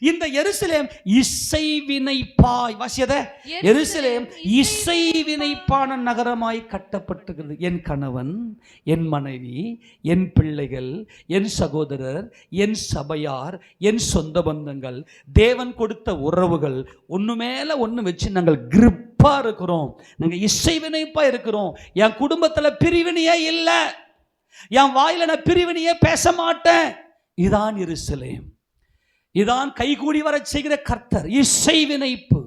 இந்த எருசலேம் இசைவினைப்பாய், வாசியத, எருசலேம் இசைவினைப்பான நகரமாய் கட்டப்பட்டிருக்கிறது. என் கணவன், என் மனைவி, என் பிள்ளைகள், என் சகோதரர், என் சபையார், என் சொந்த பந்தங்கள், தேவன் கொடுத்த உறவுகள், ஒன்று மேல ஒன்று வச்சு நாங்கள் கிரிப்பா இருக்கிறோம். நாங்கள் இசைவினைப்பா இருக்கிறோம். என் குடும்பத்தில் பிரிவினையே இல்லை. என் வாயில நான் பிரிவினையே பேச மாட்டேன். இதான் எருசலேம். இதான் கைகூடி வர செய்கிற கர்த்தர். இசைவினைப்பு.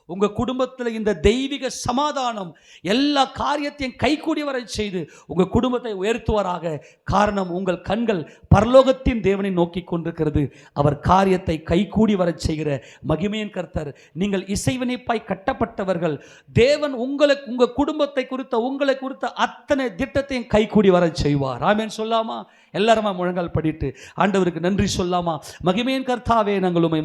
உங்க குடும்பத்தில் இந்த தெய்வீக சமாதானம் எல்லா காரியத்தையும் கைகூடி வர செய்து உங்க குடும்பத்தை உயர்த்துவாராக. காரணம், உங்கள் கண்கள் பரலோகத்தின் தேவனை நோக்கி கொண்டிருக்கிறது. அவர் காரியத்தை கைகூடி வர செய்கிற மகிமையின் கர்த்தர். நீங்கள் இசைவினைப்பாய் கட்டப்பட்டவர்கள். தேவன் உங்க குடும்பத்தை குறித்த, உங்களை குறித்த அத்தனை திட்டத்தையும் கைகூடி வர செய்வார். ஆமென் சொல்லாமா? எல்லாருமா முழங்கால் படிட்டு ஆண்டவருக்கு நன்றி சொல்லாமா? மகிமையின் கர்த்தாவே, நாங்கள் உம்மை